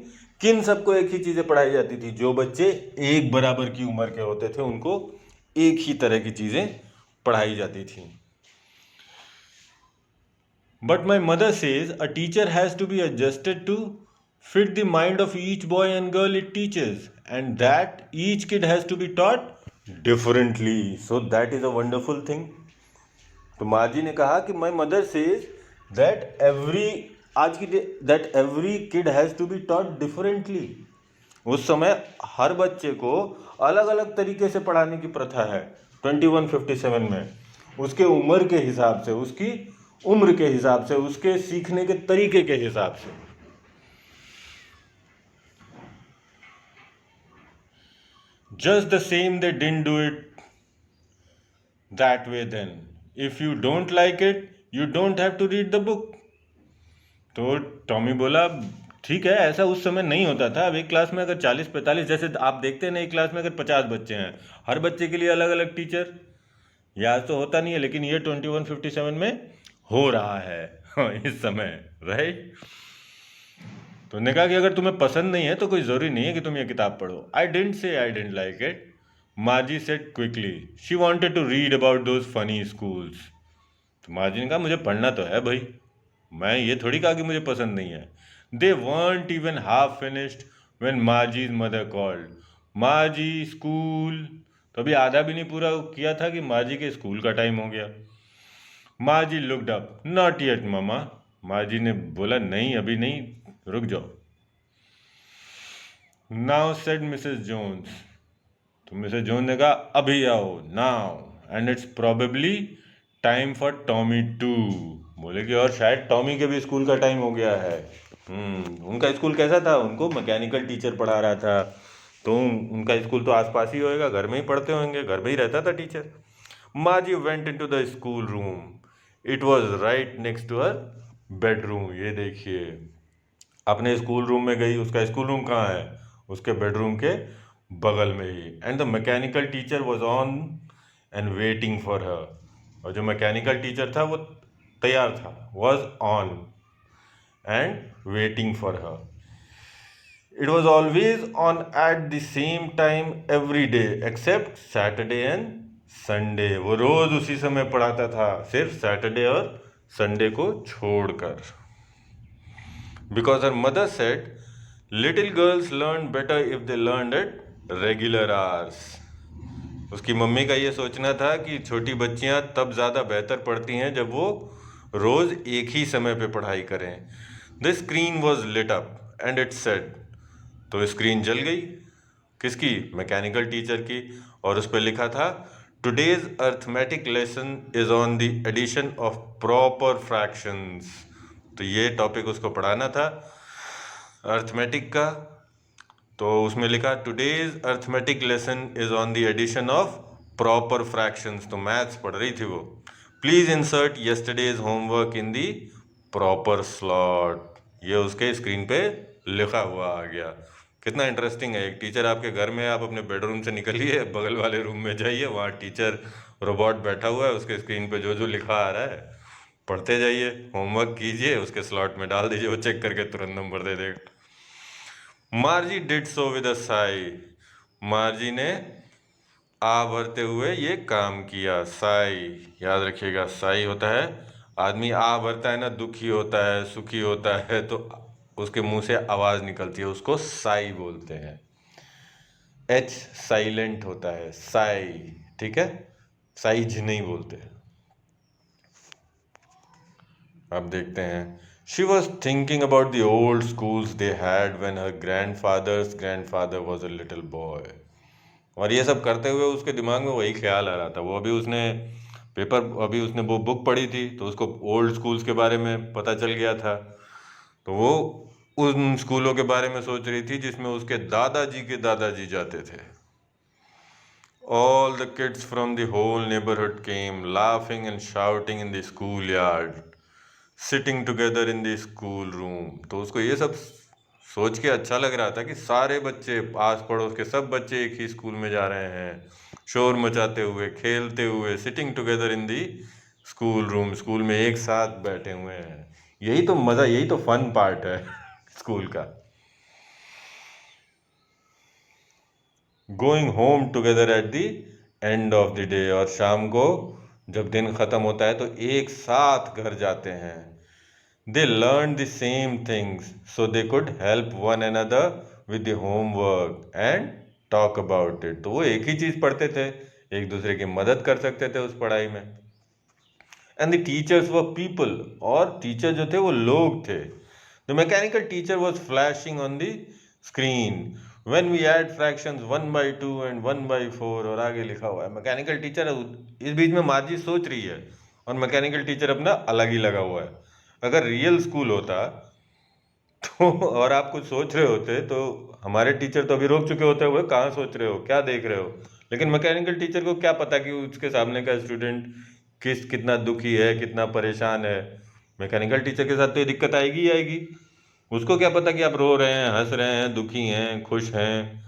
S1: किन सबको एक ही चीज़ें पढ़ाई जाती थी? जो बच्चे एक बराबर की उम्र के होते थे उनको एक ही तरह की चीज़ें पढ़ाई जाती थी। But my mother says a teacher has to be adjusted to fit the mind of each boy and girl it teachers, and that each kid has to be taught differently, so that is a wonderful thing. तो माँ जी ने कहा कि my mother says that every kid has to be taught differently. उस समय हर बच्चे को अलग अलग तरीके से पढ़ाने की प्रथा है 2157 में, उसके उम्र के हिसाब से, उसकी उम्र के हिसाब से, उसके सीखने के तरीके के हिसाब से। Just the same they didn't do it that way then. If you don't like it you don't have to read the book. तो टॉमी बोला ठीक है, ऐसा उस समय नहीं होता था। अब एक क्लास में अगर 40-45, जैसे आप देखते हैं ना, एक क्लास में अगर 50 बच्चे हैं, हर बच्चे के लिए अलग अलग टीचर, ये आज तो होता नहीं है, लेकिन ये 2157 में हो रहा है इस समय, राइट। तो उन्होंने कहा कि अगर तुम्हें पसंद नहीं है तो कोई ज़रूरी नहीं है कि तुम ये किताब पढ़ो। I didn't say I didn't like it, Margie said quickly, she wanted to read about those funny schools. तो माजी ने कहा मुझे पढ़ना तो है भाई, मैं ये थोड़ी कहा कि मुझे पसंद नहीं है। दे weren't even half finished when माजी's mother called। माजी स्कूल, तो अभी आधा भी नहीं पूरा किया था कि माजी के स्कूल का टाइम हो गया। Margie looked up, not yet mama. Margie ने बोला नहीं, अभी नहीं, रुक जाओ। Now said Mrs Jones. तो मिसेस जोन्स ने कहा अभी आओ, now, and it's probably time for Tommy too. बोले कि और शायद टॉमी के भी स्कूल का टाइम हो गया है। उनका स्कूल कैसा था, उनको मैकेनिकल टीचर पढ़ा रहा था, तो उनका स्कूल तो आसपास ही होएगा, घर में ही पढ़ते होंगे, घर में ही रहता था teacher. Margie went into the school room, it was right next to her bedroom. ये देखिए, अपने स्कूल रूम में गई, उसका स्कूल रूम कहाँ है, उसके बेडरूम के बगल में ही। And the mechanical teacher was on and waiting for her. और जो मैकेनिकल टीचर था वो तैयार था, was on and waiting for her. It was always on at the same time every day except Saturday and Sunday. वो रोज उसी समय पढ़ाता था, सिर्फ सैटरडे और संडे को छोड़कर। Because her mother said little girls learn better if they learn at regular hours. उसकी मम्मी का ये सोचना था कि छोटी बच्चियां तब ज़्यादा बेहतर पढ़ती हैं जब वो रोज़ एक ही समय पे पढ़ाई करें। The screen was lit up and it said. तो स्क्रीन जल गई, किसकी, मैकेनिकल टीचर की, और उस पर लिखा था today's arithmetic lesson is on the addition of proper fractions. तो ये टॉपिक उसको पढ़ाना था अर्थमेटिक का। तो उसमें लिखा today's arithmetic lesson is on the addition of proper fractions. तो मैथ्स पढ़ रही थी वो। Please insert yesterday's homework in the proper slot. ये उसके स्क्रीन पे लिखा हुआ आ गया। कितना इंटरेस्टिंग है, एक टीचर आपके घर में, आप अपने बेडरूम से निकलिए, बगल वाले रूम में जाइए, वहाँ टीचर रोबोट बैठा हुआ है, उसके स्क्रीन पे जो जो लिखा आ रहा है पढ़ते जाइए, होमवर्क कीजिए, उसके स्लॉट में डाल दीजिए, वो चेक करके तुरंत नंबर दे देगा। मार्जी did so with a Sai. मार्जी ने आ भरते हुए ये काम किया। साई, याद रखिएगा, साई होता है, आदमी आ भरता है ना, दुखी होता है, सुखी होता है, तो उसके मुंह से आवाज निकलती है, उसको साई बोलते हैं। एच साइलेंट होता है, साई, ठीक है, साइज नहीं बोलते। अब देखते हैं। She was thinking about the old schools they had when her grandfather was a little boy. और ये सब करते हुए उसके दिमाग में वही ख्याल आ रहा था। वो अभी उसने वो बुक पढ़ी थी, तो उसको ओल्ड स्कूल्स के बारे में पता चल गया था। तो वो उन स्कूलों के बारे में सोच रही थी जिसमें उसके दादाजी जाते थे। All the kids from the whole neighbourhood came laughing and shouting in the school yard, sitting together in the school room. तो उसको ये सब सोच के अच्छा लग रहा था कि सारे बच्चे, आस पड़ोस के सब बच्चे एक ही स्कूल में जा रहे हैं, शोर मचाते हुए, खेलते हुए, सिटिंग टुगेदर इन दी स्कूल रूम, स्कूल में एक साथ बैठे हुए हैं। यही तो मज़ा, यही तो फन पार्ट है स्कूल का। Going home together at the end of the day. और शाम को जब दिन ख़त्म होता है तो एक साथ घर जाते हैं। They learned the same things so they could help one another with the homework and talk about it। तो वो एक ही चीज़ पढ़ते थे, एक दूसरे की मदद कर सकते थे उस पढ़ाई में। And the teachers were people, और टीचर जो थे वो लोग थे। The mechanical teacher was flashing on the screen when we add fractions 1/2 and 1/4, और आगे लिखा हुआ है मैकेनिकल टीचर। इस बीच में मार्जी सोच रही है और मैकेनिकल टीचर अपना अलग ही लगा हुआ है। अगर रियल स्कूल होता तो और आप कुछ सोच रहे होते तो हमारे टीचर तो अभी रोक चुके होते हुए, कहाँ सोच रहे हो, क्या देख रहे हो। लेकिन मैकेनिकल टीचर को क्या पता कि उसके सामने का स्टूडेंट कितना दुखी है, कितना परेशान है। मैकेनिकल टीचर के साथ तो ये दिक्कत आएगी ही आएगी। उसको क्या पता कि आप रो रहे हैं, हंस रहे हैं, दुखी हैं, खुश हैं,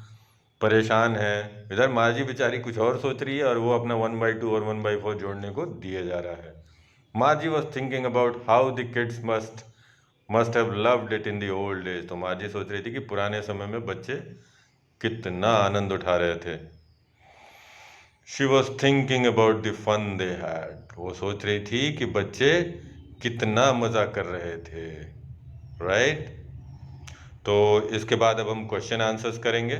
S1: परेशान हैं। इधर माँ जी बेचारी कुछ और सोच रही है और वो अपना 1/2 और 1/4 जोड़ने को दिए जा रहा है। Margie was thinking about how the kids must have loved it in the old days. तो माँ जी सोच रही थी कि पुराने समय में बच्चे कितना आनंद उठा रहे थे। She was thinking about the fun they had. वो सोच रही थी कि बच्चे कितना मजा कर रहे थे, राइट। तो इसके बाद अब हम क्वेश्चन आंसर्स करेंगे,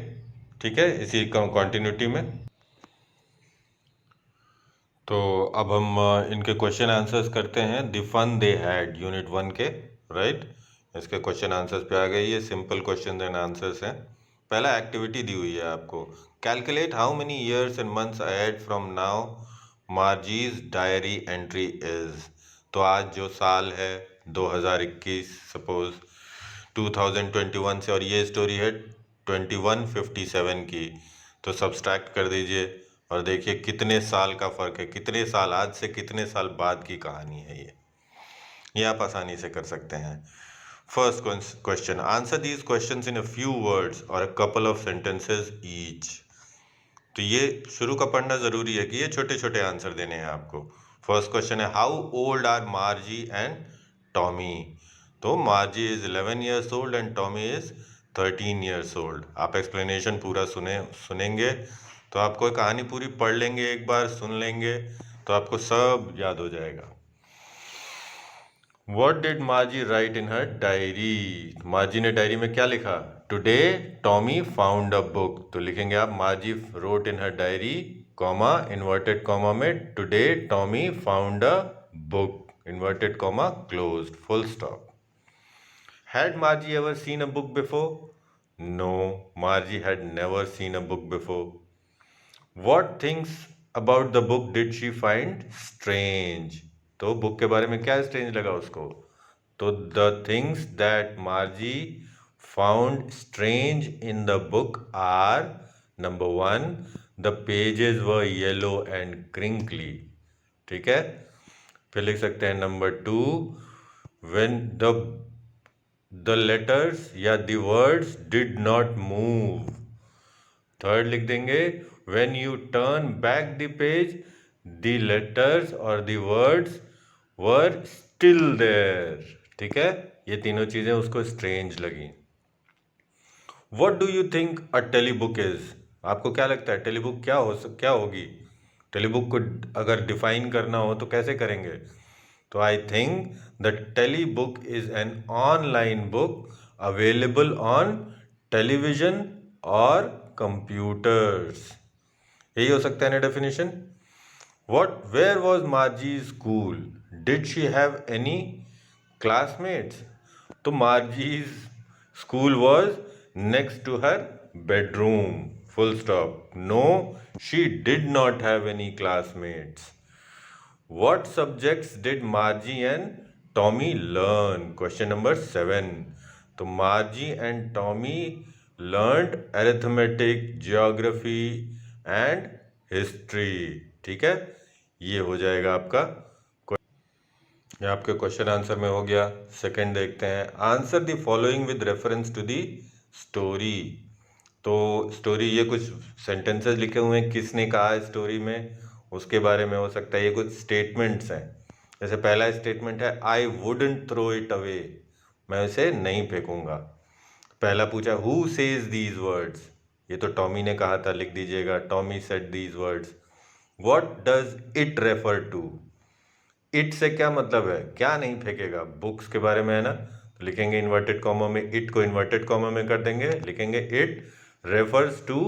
S1: ठीक है, इसी कॉन्टिन्यूटी में। तो अब हम इनके क्वेश्चन आंसर्स करते हैं। The fun they had, unit 1 के, राइट। इसके क्वेश्चन आंसर्स पे आ गए। ये सिंपल क्वेश्चन एंड आंसर्स हैं। पहला एक्टिविटी दी हुई है आपको, calculate how many years and months ahead from now Margie's diary entry is. तो आज जो साल है 2021 सपोज 2021 से, और ये स्टोरी है 2157 की। तो सब्सट्रैक्ट कर दीजिए और देखिए कितने साल का फ़र्क है, कितने साल, आज से कितने साल बाद की कहानी है ये आप आसानी से कर सकते हैं। First question, answer these questions in a few words or a couple of sentences each. तो ये शुरू का पढ़ना ज़रूरी है कि ये छोटे छोटे आंसर देने हैं आपको। फर्स्ट क्वेश्चन है, how old are Margie and Tommy. तो Margie is 11 years old and Tommy is 13 years old. आप एक्सप्लेनेशन पूरा सुनेंगे तो आपको कहानी पूरी पढ़ लेंगे, एक बार सुन लेंगे तो आपको सब याद हो जाएगा। What did Margie write in her diary? मार्जी ने डायरी में क्या लिखा? Today Tommy found a book. तो लिखेंगे आप Margie wrote in her diary, comma, inverted comma में, today Tommy found a book, inverted comma closed, full stop. Had Margie ever seen a book before? No, Margie had never seen a book before. What things about the book did she find strange? तो book के बारे में क्या strange लगा उसको? तो the things that Margie found strange in the book are, number 1, the pages were yellow and crinkly, ठीक है। फिर लिख सकते हैं नंबर 2, when the letters या the words did not move। Third लिख देंगे, when you turn back the page the letters और the words were still there, ठीक है। ये तीनों चीजें उसको स्ट्रेंज लगी। What do you think a telebuक is? आपको क्या लगता है टेलीबुक क्या होगी? टेलीबुक को अगर डिफाइन करना हो तो कैसे करेंगे? तो I think the telebook is an online book available on television और कंप्यूटर्स। यही हो सकता है ना definition. Where was Margie school? Did she have any classmates? तो Margie's school was next to her bedroom, full stop. No, she did not have any classmates. What subjects did Margie and Tommy learn? Question number 7. तो Margie and Tommy learned arithmetic, geography and history, ठीक है। ये हो जाएगा आपका, ये आपके question answer में हो गया। सेकंड देखते हैं, answer the following with reference to the story. तो स्टोरी, ये कुछ सेंटेंसेस लिखे हुए हैं, किसने कहा स्टोरी में, उसके बारे में हो सकता है। ये कुछ स्टेटमेंट्स हैं। जैसे पहला स्टेटमेंट है, I wouldn't throw it away, मैं इसे नहीं फेंकूंगा। पहला पूछा, हु सेज दीज वर्ड्स, ये तो टॉमी ने कहा था, लिख दीजिएगा, Tommy said these words. What does it refer to, it से क्या मतलब है, क्या नहीं फेंकेगा, बुक्स के बारे में है ना, तो लिखेंगे इन्वर्टेड कॉमा में, इट को इन्वर्टेड कॉमा में कर देंगे, लिखेंगे it refers to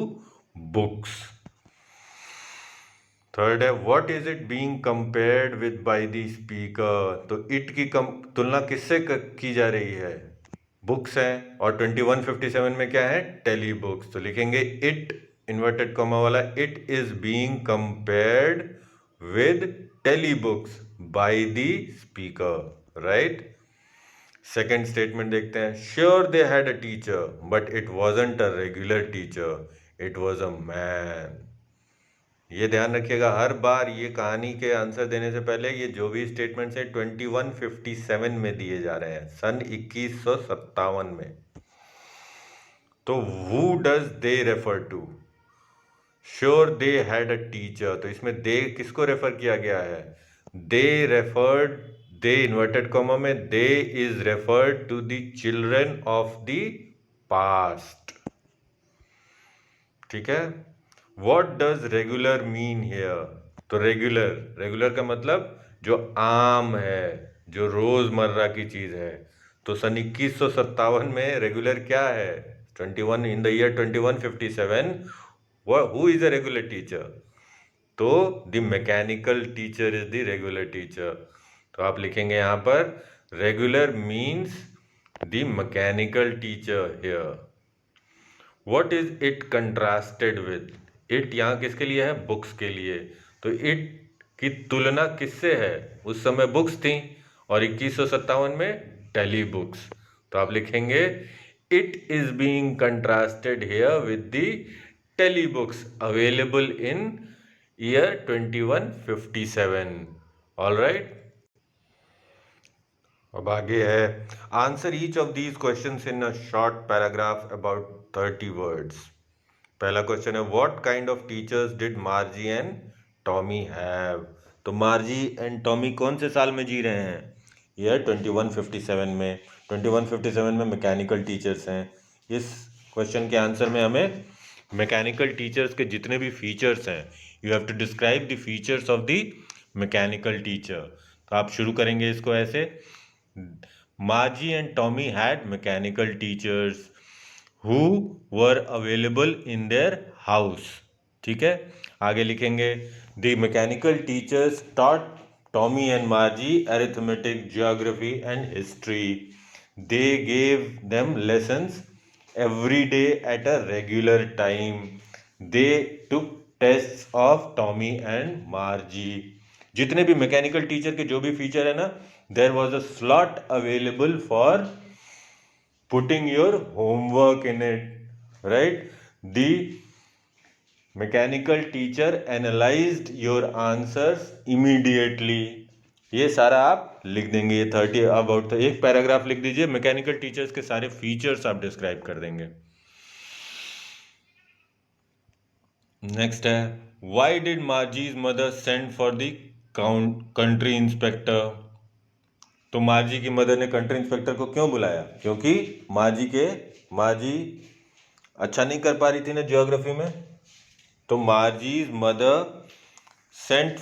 S1: books. Third है what is it being compared with by the speaker. तो इट की तुलना किससे की जा रही है? बुक्स है। और 2157 में क्या है? Telebooks. तो लिखेंगे इट इन्वर्टेड कॉमा वाला, it is being compared with telebooks by the speaker, right. Second statement देखते हैं, sure they had a teacher but it wasn't a regular teacher, it was a man. ये ध्यान रखिएगा, हर बार ये कहानी के answer देने से पहले ये जो भी स्टेटमेंट्स हैं 2157 में दिए जा रहे हैं, सन 2157 में। तो who does they refer to? Sure they had a teacher, तो इसमें दे किसको रेफर किया गया है? They referred, they inverted comma में, they is referred to the children of the past, ठीक है। What does regular mean here? तो रेगुलर, रेगुलर का मतलब जो आम है, जो रोजमर्रा की चीज है। तो सन 2157 में रेगुलर क्या है? 21 in the year 2157 who is a regular teacher? तो the mechanical teacher is the regular teacher. तो आप लिखेंगे यहां पर regular means the mechanical teacher here. What is it contrasted with? It यहाँ किसके लिए है? बुक्स के लिए। तो इट की तुलना किससे है? उस समय बुक्स थी और 2157 में टेली बुक्स। तो आप लिखेंगे it is being contrasted here with the telebooks available in year 2157। All right, अब आगे है, answer each of these questions in a short paragraph about 30 words. पहला क्वेश्चन है what kind of teachers did Margie and Tommy have. तो Margie and Tommy कौन से साल में जी रहे हैं? ईयर 2157 में। 2157 में मैकेनिकल टीचर्स हैं। इस क्वेश्चन के आंसर में हमें मैकेनिकल टीचर्स के जितने भी फीचर्स हैं, you have to describe the features of the mechanical teacher. तो आप शुरू करेंगे इसको ऐसे, Margie and Tommy had mechanical teachers who were available in their house, ठीक है। आगे लिखेंगे the mechanical teachers taught Tommy and Margie arithmetic, geography and history. They gave them lessons every day at a regular time. They took tests of Tommy and Margie. जितने भी mechanical teacher के जो भी feature है ना, there was a slot available for putting your homework in it, right? The mechanical teacher analyzed your answers immediately. ये सारा आप लिख देंगे, ये 30 अबाउट, तो एक पैराग्राफ लिख दीजिए, मैकेनिकल टीचर्स के सारे फीचर्स आप डिस्क्राइब कर देंगे। नेक्स्ट है why did Margie's mother send for the country inspector. तो मार्जी की मदर ने कंट्री इंस्पेक्टर को क्यों बुलाया? क्योंकि मार्जी अच्छा नहीं कर पा रही थी ना ज्योग्राफी में। तो Margie's mother sent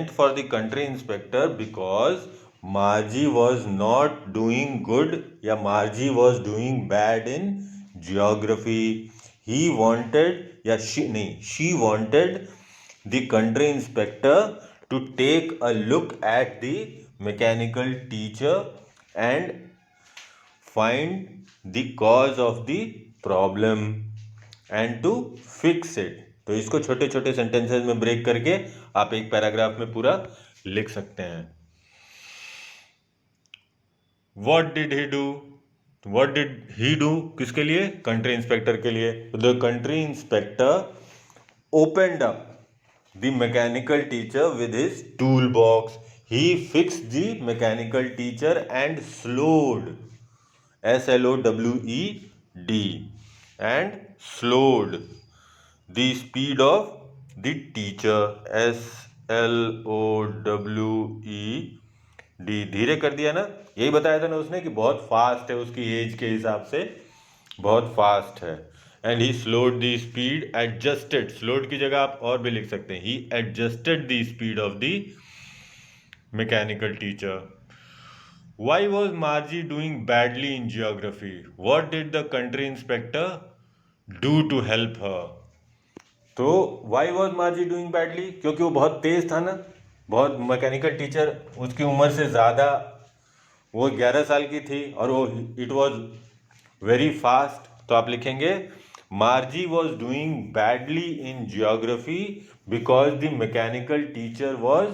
S1: for the country inspector because Margie was not doing good या Margie was doing bad in geography. He wanted या she wanted the country inspector to take a look at the mechanical teacher and find the cause of the problem and to fix it. तो इसको छोटे छोटे sentences में break करके आप एक paragraph में पूरा लिख सकते हैं। What did he do? What did he do? किसके लिए? कंट्री इंस्पेक्टर के लिए। The country inspector opened up the mechanical teacher with his toolbox. He fixed the mechanical teacher and slowed, slowed, and slowed the speed of the teacher, slowed, धीरे कर दिया ना। यही बताया था ना उसने कि बहुत फास्ट है, उसकी एज के हिसाब से बहुत फास्ट है। And he slowed the speed, adjusted, slowed की जगह आप और भी लिख सकते हैं, he adjusted the speed of the mechanical teacher. Why was Margie doing badly in geography? What did the country inspector do to help her. तो why was Margie doing badly, क्योंकि वो बहुत तेज था ना, बहुत मैकेनिकल टीचर, उसकी उम्र से ज़्यादा, वो 11 साल की थी और वो इट वॉज वेरी फास्ट। तो आप लिखेंगे Margie was doing badly in geography because the mechanical teacher was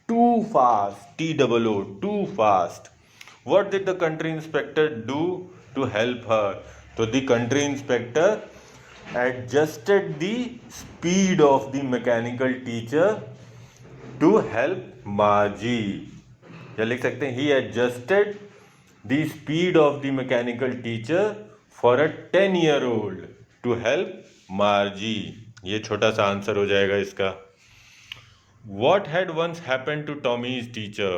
S1: too fast, TOO, too fast. What did the country inspector do to help her? So the country inspector adjusted the speed of the mechanical teacher to help Margie. या लिख सकते हैं he adjusted the speed of the mechanical teacher for a 10-year-old to help Margie. ये छोटा सा answer हो जाएगा इसका। What had once happened to Tommy's teacher?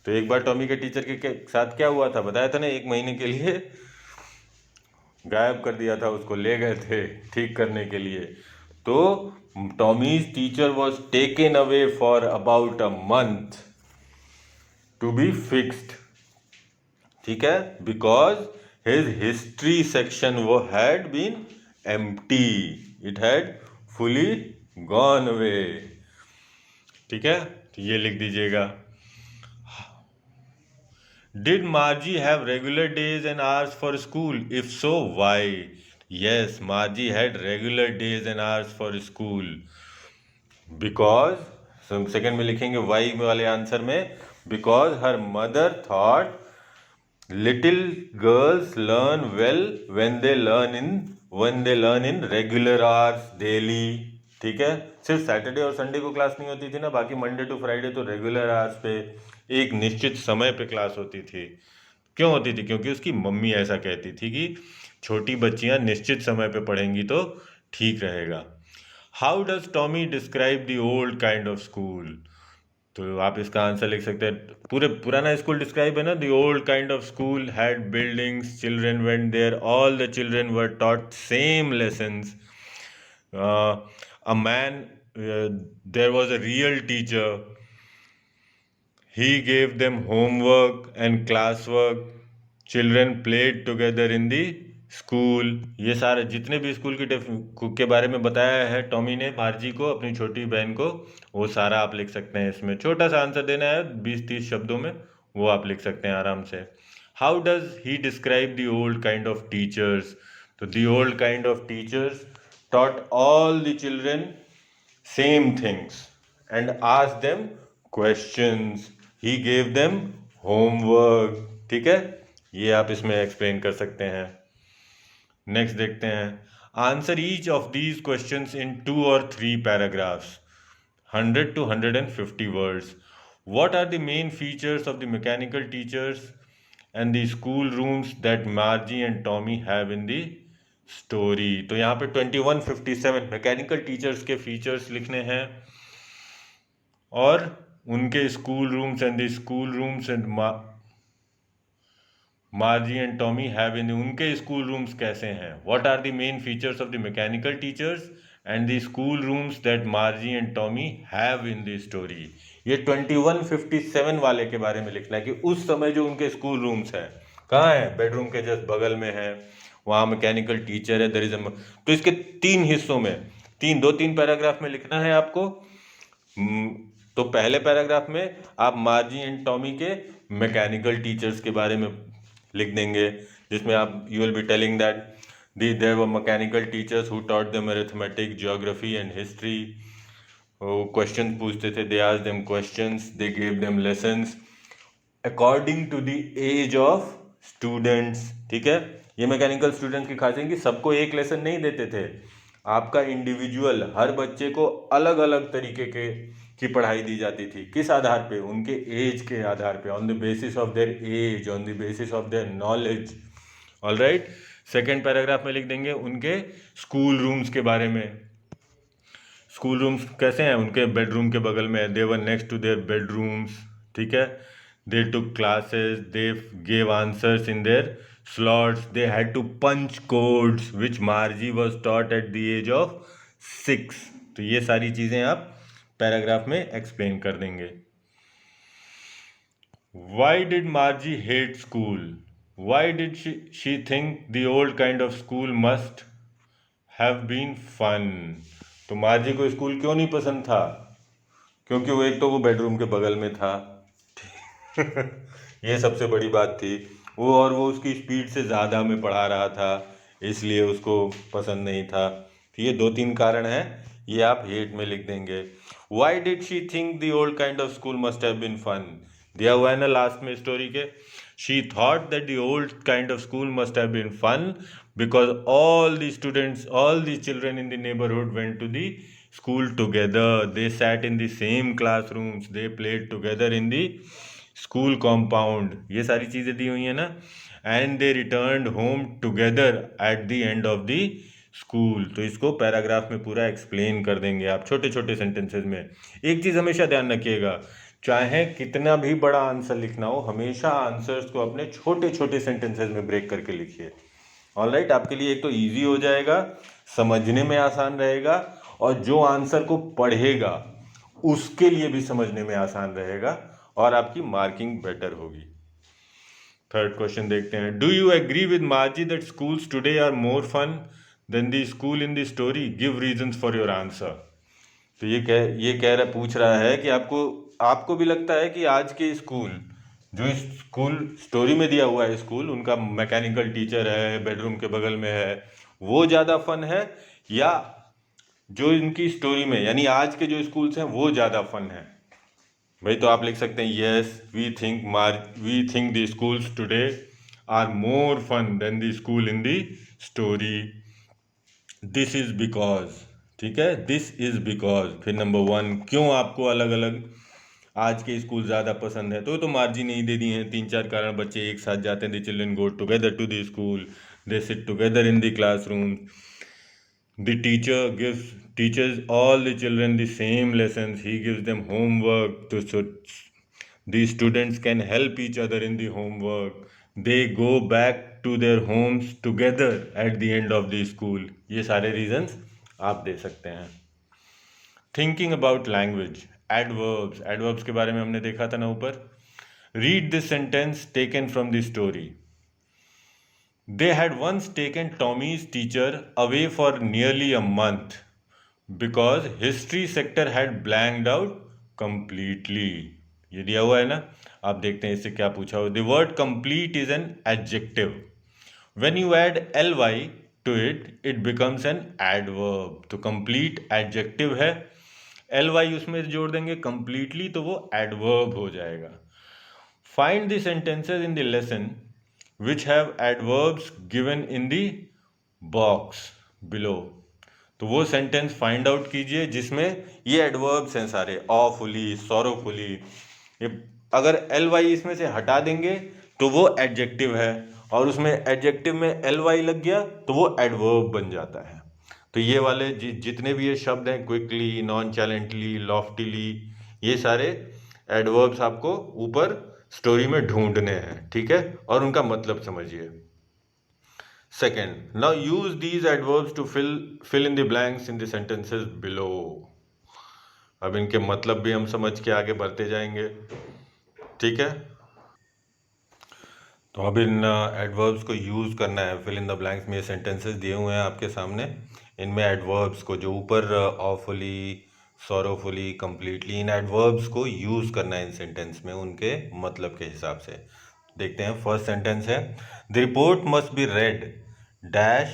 S1: तो एक बार टॉमी के टीचर के साथ क्या हुआ था, बताया था ना, 1 महीने के लिए गायब कर दिया था, उसको ले गए थे ठीक करने के लिए। तो Tommy's teacher was taken away for about a month to be fixed, ठीक है, बिकॉज हिज हिस्ट्री सेक्शन वो had been empty, it had fully gone away, ठीक है, तो ये लिख दीजिएगा। Did Margie have regular days and hours for school? If so, why? Yes, Margie had regular days and hours for school. Because, second में लिखेंगे Y वाले answer में, because her mother thought little girls learn well when they learn in regular hours daily, ठीक है। सिर्फ Saturday और Sunday को class नहीं होती थी ना, बाकी मंडे टू फ्राइडे तो रेगुलर आवर्स पे एक निश्चित समय पे क्लास होती थी। क्यों होती थी? क्योंकि उसकी मम्मी ऐसा कहती थी कि छोटी बच्चियां निश्चित समय पे पढ़ेंगी तो ठीक रहेगा। How does Tommy describe the old kind of school? तो आप इसका आंसर लिख सकते हैं, पूरे पुराना स्कूल डिस्क्राइब है ना, the old kind of school had buildings, children went there, all the children were taught same lessons, a man, there was a real teacher, he gave them homework and classwork, children played together in the school. ये सारे जितने भी school के बारे में बताया है Tommy ने मार्जी को, अपनी छोटी बहन को, वो सारा आप लिख सकते हैं। इसमें छोटा सा आंसर देना है 20-30 शब्दों में, वो आप लिख सकते हैं आराम से। How does he describe the old kind of teachers? तो the old kind of teachers taught all the children same things and asked them questions. He gave them homework, ठीक है, ये आप इसमें एक्सप्लेन कर सकते हैं। नेक्स्ट देखते हैं, answer each of these questions in 2 or 3 paragraphs, 100 to 150 words. What are the main features of the mechanical teachers and the school rooms that Margie and Tommy have in the story? तो यहाँ पे 2157 mechanical teachers के features लिखने हैं और उनके school rooms and the school rooms and Margie and Tommy have in, उनके school rooms कैसे हैं। What are the main features of the mechanical teachers and the school rooms that Margie and Tommy have in the story. ये 2157 वाले के बारे में लिखना है कि उस समय जो उनके स्कूल रूम्स हैं कहाँ है, बेडरूम के जस्ट बगल में है, वहाँ मैकेनिकल टीचर है, दर इज। तो इसके 3 हिस्सों में, 3 पैराग्राफ में लिखना है आपको। तो पहले पैराग्राफ में आप मार्जी एंड टॉमी के मैकेनिकल टीचर्स के बारे में लिख देंगे, जिसमें आप you will be telling that there were mechanical teachers who taught them arithmetic, geography and history. वो क्वेश्चन पूछते थे, they asked them questions, they gave them lessons according to the age of students, ठीक है। ये mechanical students की खासियत कि सबको एक लेसन नहीं देते थे, आपका इंडिविजुअल हर बच्चे को अलग अलग तरीके की पढ़ाई दी जाती थी। किस आधार पे? उनके एज के आधार पे, on the basis of their age, on the basis of their knowledge. All right, second paragraph में लिख देंगे उनके स्कूल रूम्स के बारे में। स्कूल रूम्स कैसे हैं? उनके बेडरूम के बगल में, they were next to their bedrooms, ठीक है। They took classes, they gave answers in their slots, they had to punch codes which Margie was taught at the age of 6। तो ये सारी चीज़ें आप पैराग्राफ में एक्सप्लेन कर देंगे। Why did Margie hate school? Why did she think the old kind of school must have been fun. तो Margie को स्कूल क्यों नहीं पसंद था? क्योंकि वो एक तो वो बेडरूम के बगल में था। ये सबसे बड़ी बात थी। वो उसकी स्पीड से ज़्यादा में पढ़ा रहा था, इसलिए उसको पसंद नहीं था। तो ये दो तीन कारण हैं, ये आप हेट में लिख देंगे। Why did she think the old kind of school must have been fun? दिया हुआ है ना लास्ट में स्टोरी के। She thought that the old kind of school must have been fun because all the children in the neighborhood went to the school together. They sat in the same classrooms. They played together in the school compound. ये सारी चीज़ें दी हुई हैं ना। And they return home together at the end of the school. तो इसको paragraph में पूरा एक्सप्लेन कर देंगे आप छोटे छोटे सेंटेंसेस में। एक चीज़ हमेशा ध्यान रखिएगा, चाहे कितना भी बड़ा आंसर लिखना हो, हमेशा आंसर्स को अपने छोटे छोटे सेंटेंसेस में ब्रेक करके लिखिए। ऑलराइट, आपके लिए एक तो ईजी हो जाएगा, समझने में आसान रहेगा, और जो आंसर को पढ़ेगा उसके लिए भी समझने में आसान रहेगा, और आपकी मार्किंग बेटर होगी। थर्ड क्वेश्चन देखते हैं। Do you agree with Margie that schools today are more fun than the school in the story? Give reasons for your answer. तो पूछ रहा है कि आपको भी लगता है कि आज के स्कूल, जो इस स्कूल स्टोरी में दिया हुआ है स्कूल, उनका मैकेनिकल टीचर है, बेडरूम के बगल में है, वो ज़्यादा फन है, या जो इनकी स्टोरी में यानी आज के जो स्कूल्स हैं वो ज़्यादा फन है? भाई तो आप लिख सकते हैं yes we think the schools today are more fun than the school in the story. This is because, ठीक है, दिस इज बिकॉज। फिर नंबर 1, क्यों आपको अलग अलग आज के स्कूल ज़्यादा पसंद है? तो मार्जिन नहीं दे दिए हैं, 3-4 कारण। बच्चे एक साथ जाते हैं, the children go together to the school, they sit together in the classroom, the teaches all the children the same lessons, he gives them homework so the students can help each other in the homework, they go back to their homes together at the end of the school। ये सारे reasons आप दे सकते हैं। Thinking about language, adverbs के बारे में हमने देखा था ना ऊपर। Read this sentence taken from the story. They had once taken Tommy's teacher away for nearly a month because history sector had blanked out completely। ये दिया हुआ है ना, आप देखते हैं इससे क्या पूछा हो। The word complete is an adjective. When you add ly to it, it becomes an adverb। तो complete adjective है, ly उसमें जोड़ देंगे completely तो वो adverb हो जाएगा। Find the sentences in the lesson which have adverbs given in the box below। तो वो सेंटेंस फाइंड आउट कीजिए जिसमें ये एडवर्ब्स हैं सारे, ऑफुली, सॉरोफुली। ये अगर एल वाई इसमें से हटा देंगे तो वो एडजेक्टिव है, और उसमें एडजेक्टिव में एल वाई लग गया तो वो एडवर्ब बन जाता है। तो ये वाले जितने भी ये शब्द हैं, क्विकली, नॉन चैलेंटली, लॉफ्टीली, ये सारे एडवर्ब्स आपको ऊपर स्टोरी में ढूंढने हैं, ठीक है, और उनका मतलब समझिए। Second, now use these adverbs to fill in the blanks in the sentences below. अब इनके मतलब भी हम समझ के आगे बढ़ते जाएंगे, ठीक है। तो अब इन एडवर्ब्स को यूज़ करना है फिल इन द ब्लैंक्स में। ये सेंटेंसेस दिए हुए हैं आपके सामने, इनमें एडवर्ब्स को, जो ऊपर ऑफुली, सॉरोफुली, कंप्लीटली, इन एडवर्ब्स को यूज़ करना है इन सेंटेंस में उनके मतलब के हिसाब से। देखते हैं, फर्स्ट सेंटेंस है, the report must be red dash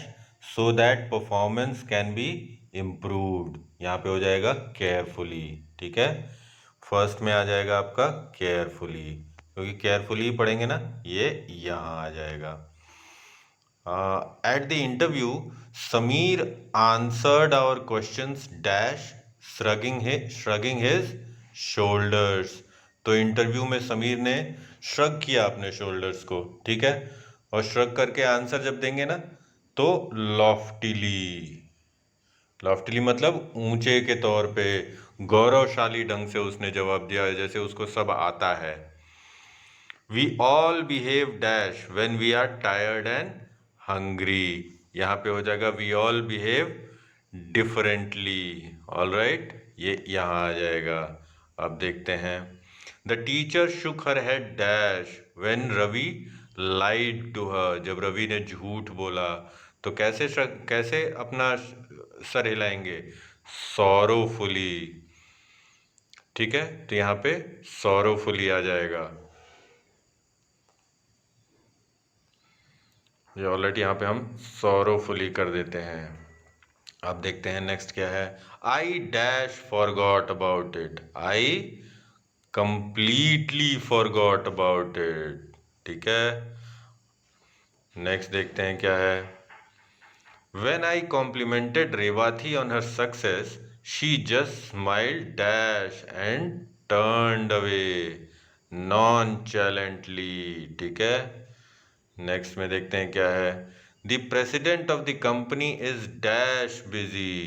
S1: so that performance can be improved. यहाँ पे हो जाएगा केयरफुली, ठीक है। फर्स्ट में आ जाएगा आपका केयरफुली, क्योंकि केयरफुली पढ़ेंगे ना, ये यहाँ आ जाएगा। At the interview Sameer answered our questions dash shrugging his shoulders. तो इंटरव्यू में समीर ने श्रग किया अपने शोल्डर्स को, ठीक है, और श्रग करके आंसर जब देंगे ना तो लॉफ्टीली मतलब ऊंचे के तौर पे, गौरवशाली ढंग से उसने जवाब दिया, जैसे उसको सब आता है। We all behave dash when we are tired and hungry। यहाँ पे हो जाएगा we all behave differently। all right, ये यहाँ आ जाएगा। अब देखते हैं, the teacher shook her head dash when Ravi lied to her। जब रवि ने झूठ बोला तो कैसे अपना सर हिलाएंगे? सॉरोफुली। ठीक है, तो यहाँ पे सॉरोफुली आ जाएगा। ये ऑलरेडी यहाँ पे हम सॉरोफुली कर देते हैं। अब देखते हैं नेक्स्ट क्या है। I dash forgot about it. I completely forgot about it. ठीक है, नेक्स्ट देखते हैं क्या है। When I complimented Revathi on her success, she just smiled dash and turned away nonchalantly। ठीक है, नेक्स्ट में देखते हैं क्या है। The president of the company is dash busy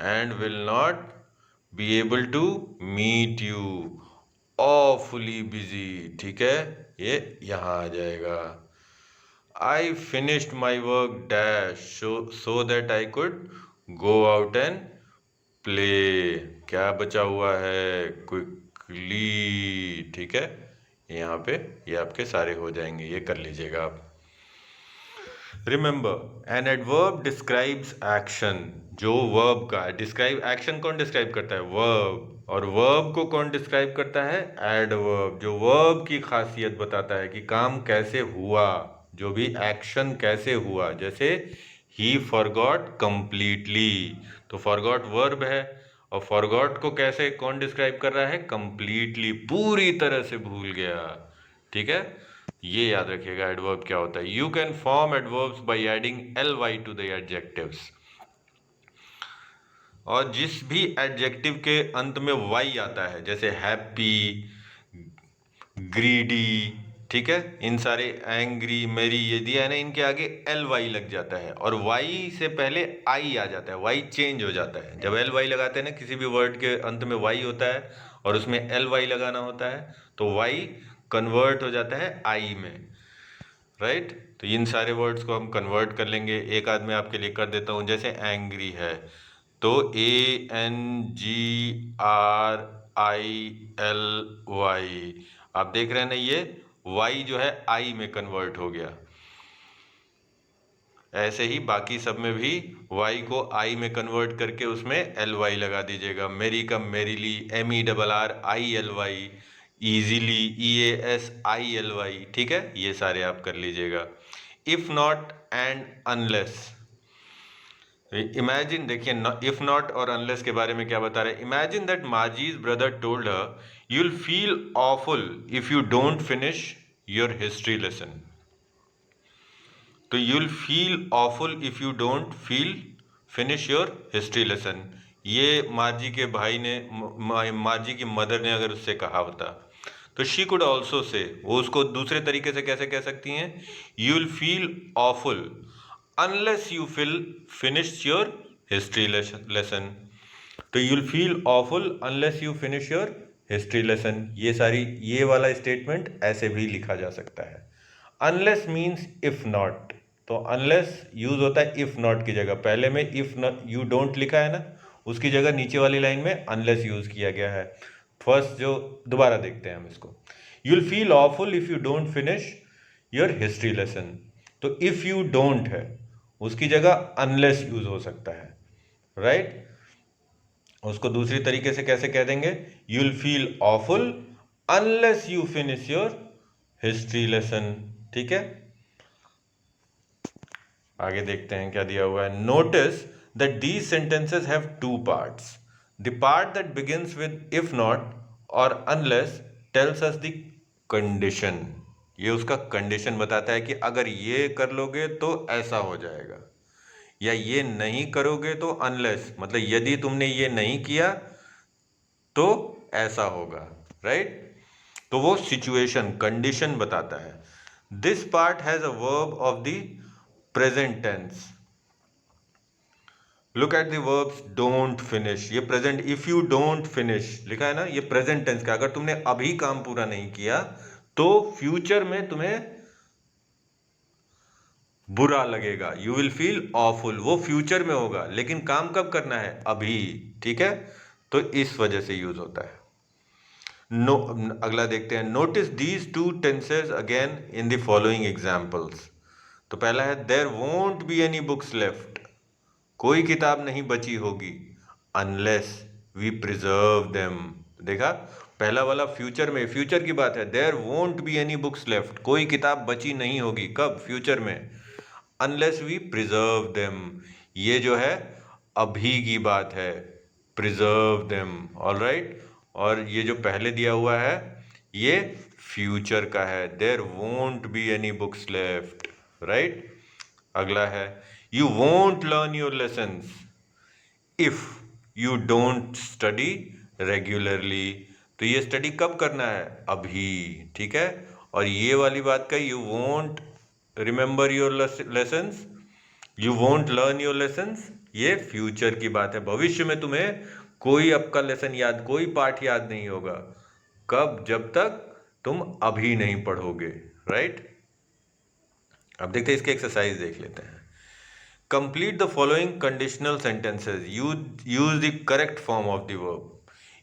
S1: and will not be able to meet you। awfully busy। ठीक है, ये यहाँ आ जाएगा। I finished my work dash so that I could go out and play। क्या बचा हुआ है? क्विकली। ठीक है, यहाँ पे ये आपके सारे हो जाएंगे, ये कर लीजिएगा आप। Remember an adverb describes action. जो वर्ब का डिस्क्राइब, एक्शन कौन डिस्क्राइब करता है? वर्ब। और वर्ब को कौन डिस्क्राइब करता है? एडवर्ब। जो वर्ब की खासियत बताता है कि काम कैसे हुआ, जो भी एक्शन कैसे हुआ। जैसे ही फॉरगॉट कंप्लीटली, तो फॉरगॉट वर्ब है, और फॉरगॉट को कैसे कौन डिस्क्राइब कर रहा है? कंप्लीटली, पूरी तरह से भूल गया। ठीक है, ये याद रखिएगा एडवर्ब क्या होता है। You can form adverbs by adding ly to the adjectives. और जिस भी एडजेक्टिव के अंत में y आता है, जैसे हैप्पी, ग्रीडी, ठीक है, इन सारे, एंग्री, मेरी, ये दिया है ना, इनके आगे ly लग जाता है और y से पहले i आ जाता है। y चेंज हो जाता है जब ly लगाते हैं ना, किसी भी वर्ड के अंत में y होता है और उसमें ly लगाना होता है, तो y कन्वर्ट हो जाता है i में। राइट, तो इन सारे वर्ड्स को हम कन्वर्ट कर लेंगे। एक आध मैं आपके लिए कर देता हूँ। जैसे एंग्री है तो ANGRILY। आप देख रहे हैं ना, ये y जो है i में कन्वर्ट हो गया। ऐसे ही बाकी सब में भी y को i में कन्वर्ट करके उसमें ly लगा दीजिएगा। मेरी का मेरीली, MERRILY, इजीली, EASILY। ठीक है, ये सारे आप कर लीजिएगा। If not and unless. Imagine, देखिए इफ नॉट और अनलेस के बारे में क्या बता रहे हैं। Imagine that Margie's brother told her you will feel awful if you don't finish your history lesson. तो you will feel awful if you don't finish your history lesson. ये मार्जी के भाई ने, मार्जी की मदर ने अगर उससे कहा होता, तो शी कुड ऑल्सो से, वो उसको दूसरे तरीके से कैसे कह सकती हैं? You will feel awful unless you finish your history lesson. तो you will feel awful unless you finish your history lesson. ये वाला स्टेटमेंट ऐसे भी लिखा जा सकता है। अनलेस मीन्स इफ नॉट, तो अनलेस यूज होता है इफ नॉट की जगह। पहले में इफ यू डोंट लिखा है ना, उसकी जगह नीचे वाली लाइन में अनलेस यूज किया गया है। फर्स्ट जो, दोबारा देखते हैं हम इसको। You will feel awful if you don't finish your history lesson. तो इफ यू डोंट है, उसकी जगह अनलेस यूज हो सकता है। राइट, उसको दूसरी तरीके से कैसे कह देंगे? You will feel awful unless you finish your history lesson. ठीक है, आगे देखते हैं क्या दिया हुआ है। Notice that these sentences have two parts. The part that begins with if not और unless tells us the condition. ये उसका कंडीशन बताता है कि अगर ये कर लोगे तो ऐसा हो जाएगा, या ये नहीं करोगे तो अनलेस, मतलब यदि तुमने ये नहीं किया तो ऐसा होगा। राइट, तो वो सिचुएशन, कंडीशन बताता है। This part has a verb of the present tense. Look at the verbs don't finish, ये present, if you don't finish लिखा है ना, ये प्रेजेंट टेंस का। अगर तुमने अभी काम पूरा नहीं किया तो फ्यूचर में तुम्हें बुरा लगेगा। यू विल फील ऑफुल, वो फ्यूचर में होगा, लेकिन काम कब करना है? अभी। ठीक है, तो इस वजह से यूज होता है। नो, अगला देखते हैं। Notice these two tenses again in the following examples. तो पहला है there won't be any books left, कोई किताब नहीं बची होगी, अनलेस वी प्रिजर्व देम। देखा, पहला वाला फ्यूचर में, फ्यूचर की बात है, there won't be any books left, कोई किताब बची नहीं होगी, कब, फ्यूचर में, अनलेस वी प्रिजर्व देम, ये जो है अभी की बात है, प्रिजर्व देम, ऑलराइट। और ये जो पहले दिया हुआ है ये फ्यूचर का है, there won't be any books left, right. अगला है you won't learn your lessons if you don't study regularly, तो ये स्टडी कब करना है, अभी, ठीक है। और ये वाली बात का you won't remember your lessons, you won't learn your lessons, ये फ्यूचर की बात है, भविष्य में तुम्हें कोई आपका लेसन याद, कोई पाठ याद नहीं होगा, कब, जब तक तुम अभी नहीं पढ़ोगे, राइट। अब देखते हैं इसके एक्सरसाइज देख लेते हैं। Complete the following conditional sentences, use the correct form of the verb.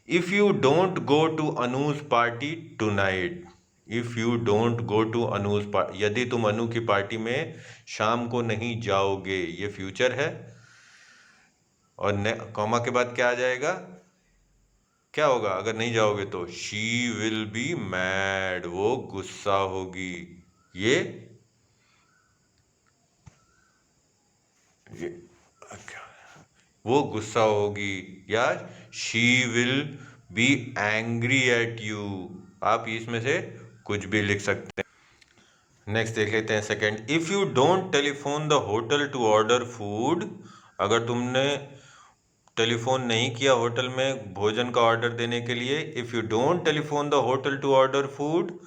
S1: If you don't go to Anu's party tonight, if you don't go to Anu's party, यदि तुम अनु की पार्टी में शाम को नहीं जाओगे, ये फ्यूचर है। और कॉमा के बाद क्या आ जाएगा, क्या होगा अगर नहीं जाओगे तो, शी विल बी मैड, वो गुस्सा होगी, ये वो गुस्सा होगी, या she will be angry at you, आप इसमें से कुछ भी लिख सकते हैं। नेक्स्ट देख लेते हैं second, if you don't telephone the hotel to order food, अगर तुमने टेलीफोन नहीं किया होटल में भोजन का ऑर्डर देने के लिए, if you don't telephone the hotel to order food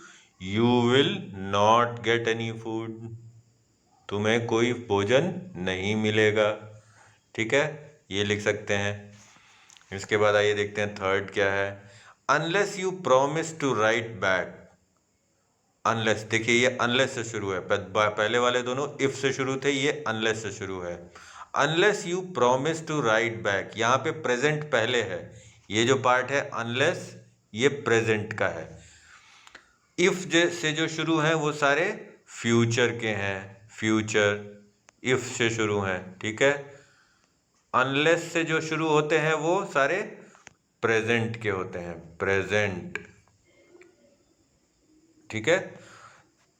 S1: you will not get any food, तुम्हें कोई भोजन नहीं मिलेगा, ठीक है, ये लिख सकते हैं। इसके बाद आइए देखते हैं थर्ड क्या है, unless you promise to write back, unless, देखिए ये अनलेस से शुरू है, पहले वाले दोनों इफ से शुरू थे, ये अनलेस से शुरू है। Unless you promise to write back, यहाँ पे प्रेजेंट पहले है, ये जो पार्ट है अनलेस ये प्रेजेंट का है। इफ से जो शुरू है वो सारे फ्यूचर के हैं, फ्यूचर इफ से शुरू हैं, ठीक है। अनलेस से जो शुरू होते हैं वो सारे प्रेजेंट के होते हैं, प्रेजेंट, ठीक है।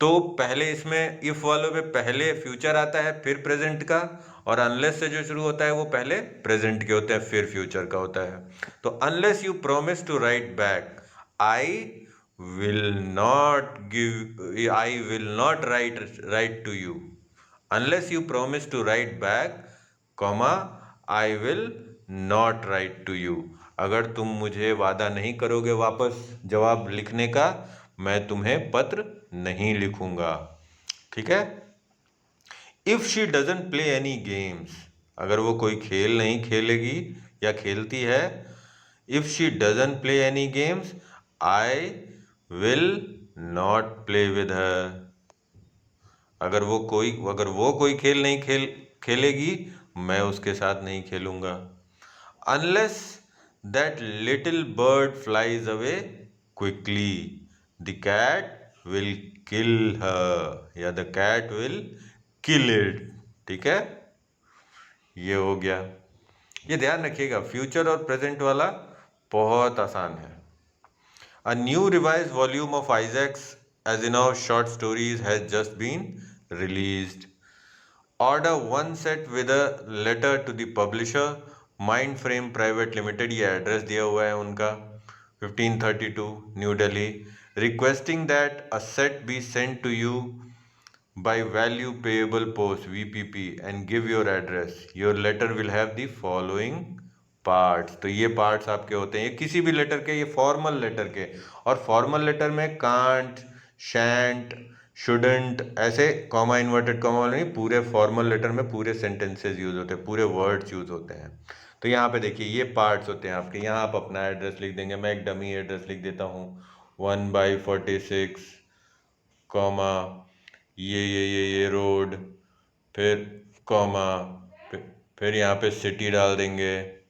S1: तो पहले इसमें इफ वालों में पहले फ्यूचर आता है फिर प्रेजेंट का, और अनलेस से जो शुरू होता है वो पहले प्रेजेंट के होते हैं फिर फ्यूचर का होता है। तो unless you promise to write back, I will not give, I will not write to you, unless you promise to write back, comma I will not write to you, अगर तुम मुझे वादा नहीं करोगे वापस जवाब लिखने का, मैं तुम्हें पत्र नहीं लिखूंगा, ठीक है। If she doesn't play any games, अगर वो कोई खेल नहीं खेलेगी या खेलती है, if she doesn't play any games I will not play with her, अगर वो कोई खेल नहीं खेलेगी मैं उसके साथ नहीं खेलूंगा। Unless that little bird flies away quickly the cat will kill her, या the cat will kill it, ठीक है, ये हो गया। ये ध्यान रखिएगा फ्यूचर और प्रेजेंट वाला बहुत आसान है। A new revised volume of Isaac's Asimov short stories has just been released. Order one set with a letter to the publisher, Mindframe Private Limited, ये एड्रेस दिया हुआ है उनका, 1532 new Delhi, requesting that a set be sent to you by value payable post VPP and give your address. Your letter will have the following parts, तो ये parts आपके होते हैं, ये किसी भी लेटर के, ये फॉर्मल लेटर के, और फॉर्मल लेटर में कांट, शैंट, शुडंट, ऐसे कॉमा इन्वर्टेड कॉमा वाले नहीं, पूरे फॉर्मल लेटर में पूरे सेंटेंसेस यूज होते हैं, पूरे वर्ड्स यूज होते हैं। तो यहाँ पे देखिए ये पार्ट्स होते हैं आपके, यहाँ आप अपना एड्रेस लिख देंगे, मैं एक डमी एड्रेस लिख देता हूँ 1/46 कॉमा ये रोड, फिर कॉमा, फिर यहाँ पे सिटी डाल देंगे,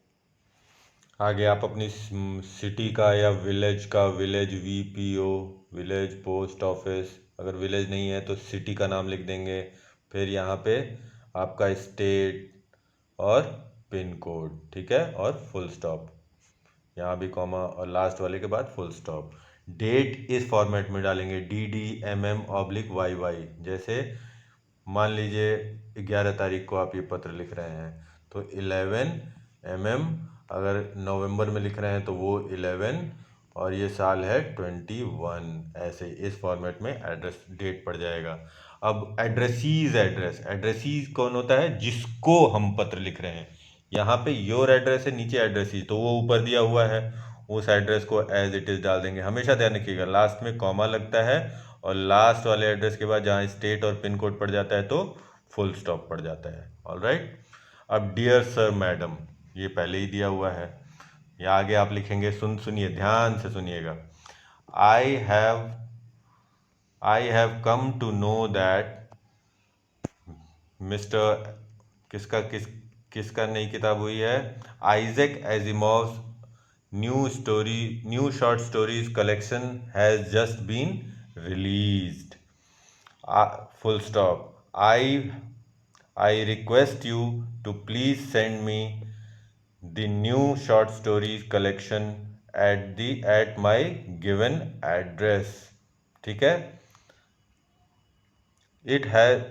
S1: आगे आप अपनी सिटी का या विलेज का, village VPO, village post office, अगर विलेज नहीं है तो सिटी का नाम लिख देंगे, फिर यहाँ पे आपका स्टेट और पिन कोड, ठीक है, और फुल स्टॉप, यहाँ भी कॉमा और लास्ट वाले के बाद फुल स्टॉप। डेट इस फॉर्मेट में डालेंगे DDMM/YY। जैसे मान लीजिए 11 तारीख को आप ये पत्र लिख रहे हैं तो 11 mm, अगर नवंबर में लिख रहे हैं तो वो 11, और ये साल है 21। ऐसे इस फॉर्मेट में एड्रेस डेट पड़ जाएगा। अब एड्रेसीज कौन होता है? जिसको हम पत्र लिख रहे हैं। यहाँ पे योर एड्रेस है, नीचे एड्रेसीज, तो वो ऊपर दिया हुआ है, उस एड्रेस को एज इट इज़ डाल देंगे। हमेशा ध्यान रखिएगा लास्ट में कॉमा लगता है, और लास्ट वाले एड्रेस के बाद जहाँ स्टेट और पिन कोड पड़ जाता है तो फुल स्टॉप पड़ जाता है। ऑलराइट। अब डियर सर मैडम, ये पहले ही दिया हुआ है। यहाँ आगे आप लिखेंगे, सुनिए ध्यान से सुनिएगा। I have come to know that mister किसका नई किताब हुई है? Isaac Asimov's new short stories collection has just been released. Full stop. I request you to please send me the new short stories collection at my given address। ठीक है।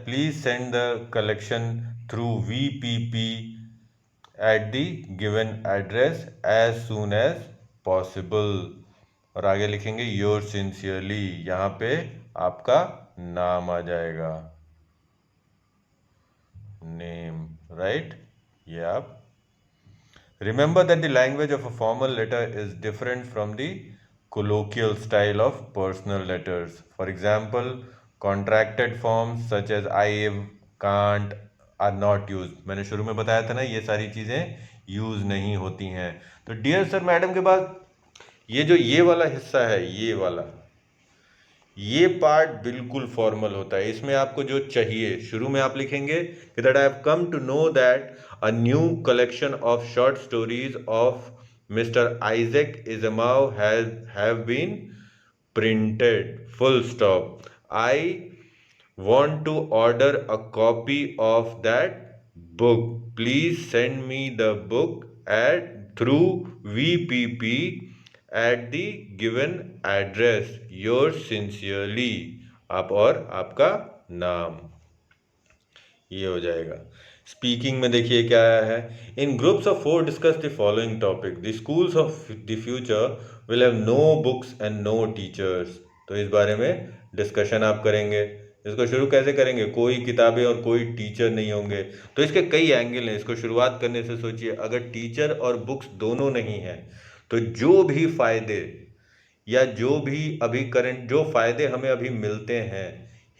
S1: Please send the collection through VPP at the given address as soon as possible। और आगे लिखेंगे your sincerely, यहाँ पे आपका नाम आ जाएगा, नेम, राइट। ये आप remember that the language of a formal letter is different from the colloquial style of personal letters. For example, contracted forms such as I, can't are not used। मैंने शुरू में बताया था ना, ये सारी चीज़ें यूज़ नहीं होती हैं। तो डियर सर मैडम के बाद ये वाला हिस्सा है, ये पार्ट बिल्कुल फॉर्मल होता है। इसमें आपको जो चाहिए, शुरू में आप लिखेंगे कि that I have come to know that a new collection of short stories of mister Isaac Asimov have been printed, full stop. I want to order a copy of that book। Please send me the book through VPP at the given address। Yours sincerely। आप और आपका नाम, ये हो जाएगा। Speaking में देखिए क्या है, in groups of 4 discuss the following topic. The schools of the future will have no books and no teachers. तो इस बारे में डिस्कशन आप करेंगे। इसको शुरू कैसे करेंगे? कोई किताबें और कोई टीचर नहीं होंगे। तो इसके कई एंगल हैं। इसको शुरुआत करने से सोचिए, अगर टीचर और बुक्स दोनों नहीं हैं तो जो भी फायदे या जो भी अभी करंट जो फायदे हमें अभी मिलते हैं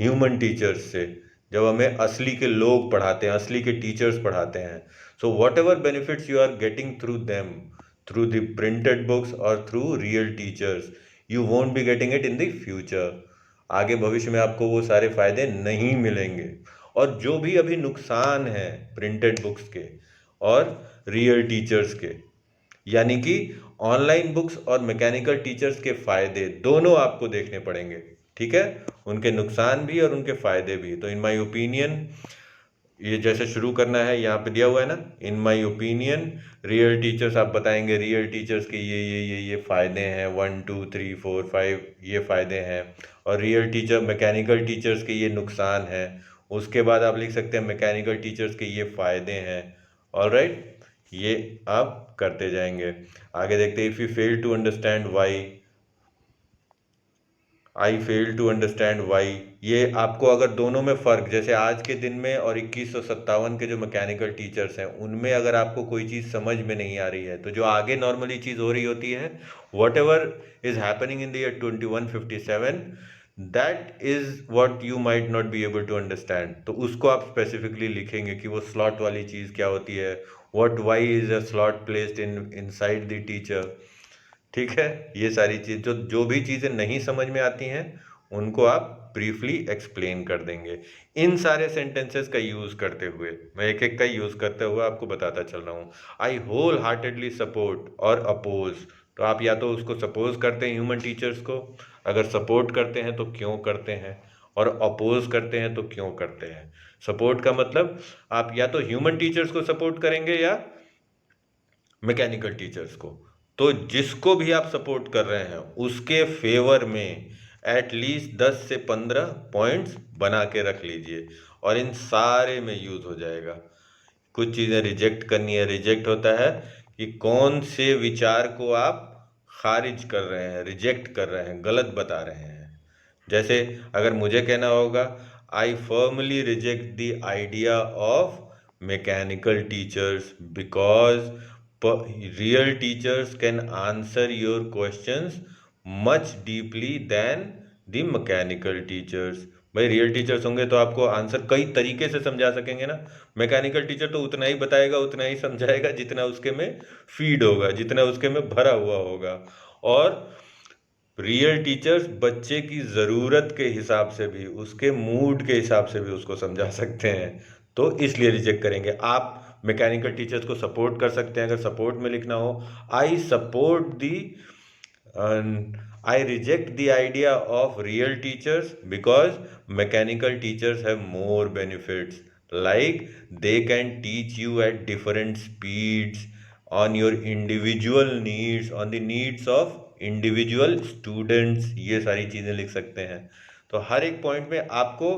S1: ह्यूमन टीचर्स से, जब हमें असली के लोग पढ़ाते हैं, असली के टीचर्स पढ़ाते हैं, so whatever benefits you are getting through them, through the printed books और through real teachers, you won't be getting it in the future. आगे भविष्य में आपको वो सारे फायदे नहीं मिलेंगे। और जो भी अभी नुकसान है प्रिंटेड बुक्स के और रियल टीचर्स के, यानी कि ऑनलाइन बुक्स और मैकेनिकल टीचर्स के फायदे दोनों आपको देखने पड़ेंगे। ठीक है, उनके नुकसान भी और उनके फायदे भी। तो इन माय ओपिनियन, ये जैसे शुरू करना है, यहाँ पे दिया हुआ है ना, in my opinion real teachers, आप बताएंगे रियल टीचर्स के ये फायदे हैं, 1 2 3 4 5 ये फायदे हैं, और रियल टीचर मैकेनिकल टीचर्स के ये नुकसान हैं। उसके बाद आप लिख सकते हैं मैकेनिकल टीचर्स के ये फायदे हैं। ऑलराइट, ये आप करते जाएंगे। आगे देखते हैं, if you fail to understand why, I fail to understand why. ये आपको अगर दोनों में फ़र्क, जैसे आज के दिन में और 2157 के जो मैकेनिकल टीचर्स हैं उनमें अगर आपको कोई चीज़ समझ में नहीं आ रही है, तो जो आगे नॉर्मली चीज़ हो रही होती है, whatever is happening in the year 2157, that is what you might not be able to understand. तो उसको आप स्पेसिफिकली लिखेंगे कि वो स्लॉट वाली चीज़ क्या होती है, what why is a slot placed inside the teacher. ठीक है, ये सारी चीज़ जो भी चीज़ें नहीं समझ में आती हैं उनको आप ब्रीफली एक्सप्लेन कर देंगे। इन सारे सेंटेंसेस का यूज़ करते हुए, मैं एक एक का यूज़ करते हुए आपको बताता चल रहा हूँ। आई होल हार्टेडली सपोर्ट और अपोज, तो आप या तो उसको सपोज करते हैं ह्यूमन टीचर्स को, अगर सपोर्ट करते हैं तो क्यों करते हैं, और अपोज करते हैं तो क्यों करते हैं। सपोर्ट का मतलब आप या तो ह्यूमन टीचर्स को सपोर्ट करेंगे या मैकेनिकल टीचर्स को। तो जिसको भी आप सपोर्ट कर रहे हैं उसके फेवर में एटलीस्ट 10 से 15 पॉइंट्स बना के रख लीजिए, और इन सारे में यूज हो जाएगा। कुछ चीज़ें रिजेक्ट करनी है, रिजेक्ट होता है कि कौन से विचार को आप खारिज कर रहे हैं, रिजेक्ट कर रहे हैं, गलत बता रहे हैं। जैसे अगर मुझे कहना होगा, I firmly reject the idea of mechanical teachers because real teachers can answer your questions much deeply then the mechanical teachers. भाई रियल टीचर्स होंगे तो आपको आंसर कई तरीके से समझा सकेंगे ना। मैकेनिकल टीचर तो उतना ही बताएगा, उतना ही समझाएगा जितना उसके में फीड होगा, जितना उसके में भरा हुआ होगा। और रियल टीचर्स बच्चे की ज़रूरत के हिसाब से भी, उसके मूड के हिसाब से भी उसको समझा सकते हैं, तो इसलिए रिजेक्ट करेंगे। आप मैकेनिकल टीचर्स को सपोर्ट कर सकते हैं। अगर सपोर्ट में लिखना हो, I support the I reject the idea of real teachers because mechanical teachers have more benefits, like they can teach you at different speeds on your individual needs, on the needs of individual students. ये सारी चीज़ें लिख सकते हैं। तो हर एक point में आपको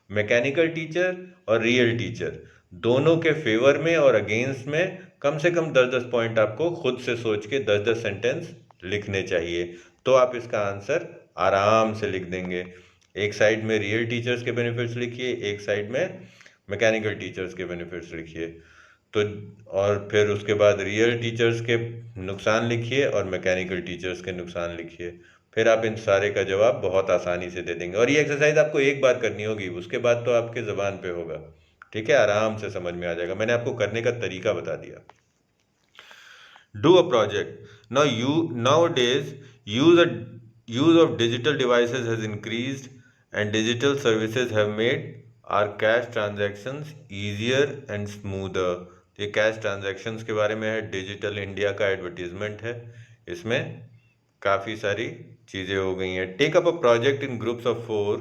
S1: मैकेनिकल टीचर और रियल टीचर दोनों के फेवर में और अगेंस्ट में कम से कम 10-10 पॉइंट आपको खुद से सोच के 10-10 सेंटेंस लिखने चाहिए, तो आप इसका आंसर आराम से लिख देंगे। एक साइड में रियल टीचर्स के बेनिफिट्स लिखिए, एक साइड में मैकेनिकल टीचर्स के बेनिफिट्स लिखिए। तो और फिर उसके बाद रियल टीचर्स के नुकसान लिखिए और मैकेनिकल टीचर्स के नुकसान लिखिए। फिर आप इन सारे का जवाब बहुत आसानी से दे देंगे। और ये एक्सरसाइज आपको एक बार करनी होगी, उसके बाद तो आपके ज़बान पे होगा। ठीक है, आराम से समझ में आ जाएगा। मैंने आपको करने का तरीका बता दिया। Do a project. Nowadays use of digital devices has increased, and digital services have made our cash transactions easier and smoother. ये कैश ट्रांजैक्शंस के बारे में है, डिजिटल इंडिया का एडवर्टीजमेंट है। इसमें काफ़ी सारी चीज़ें हो गई हैं। Take up a project in groups of 4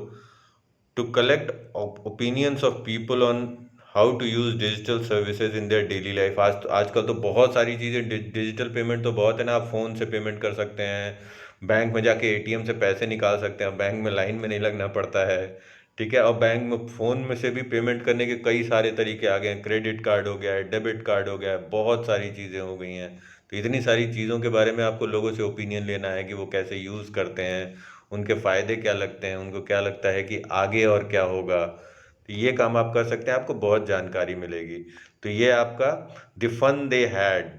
S1: to collect opinions of people on how to use digital services in their daily life. आजकल तो बहुत सारी चीज़ें, डिजिटल पेमेंट तो बहुत है ना। आप फ़ोन से पेमेंट कर सकते हैं, बैंक में जाके एटीएम से पैसे निकाल सकते हैं, बैंक में लाइन में नहीं लगना पड़ता है। ठीक है, और बैंक में फ़ोन में से भी पेमेंट करने के कई सारे तरीके आ गए हैं। क्रेडिट कार्ड हो गया है, डेबिट कार्ड हो गया है, बहुत सारी चीज़ें हो गई हैं। तो इतनी सारी चीज़ों के बारे में आपको लोगों से ओपिनियन लेना है कि वो कैसे यूज़ करते हैं, उनके फ़ायदे क्या लगते हैं, उनको क्या लगता है कि आगे और क्या होगा। तो ये काम आप कर सकते हैं, आपको बहुत जानकारी मिलेगी। तो ये आपका द फन दे हैड,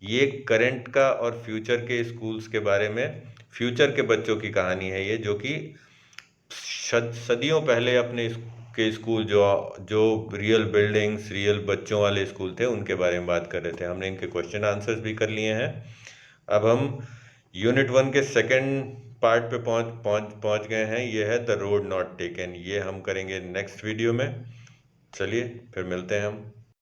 S1: ये करंट का और फ्यूचर के स्कूल्स के बारे में, फ्यूचर के बच्चों की कहानी है ये, जो कि सदियों पहले अपने के स्कूल, जो जो रियल बिल्डिंग्स, रियल बच्चों वाले स्कूल थे, उनके बारे में बात कर रहे थे। हमने इनके क्वेश्चन आंसर्स भी कर लिए हैं। अब हम यूनिट 1 के सेकंड पार्ट पे पहुंच पहुंच पहुंच गए हैं। ये है द रोड नॉट टेकन। ये हम करेंगे नेक्स्ट वीडियो में। चलिए फिर मिलते हैं हम।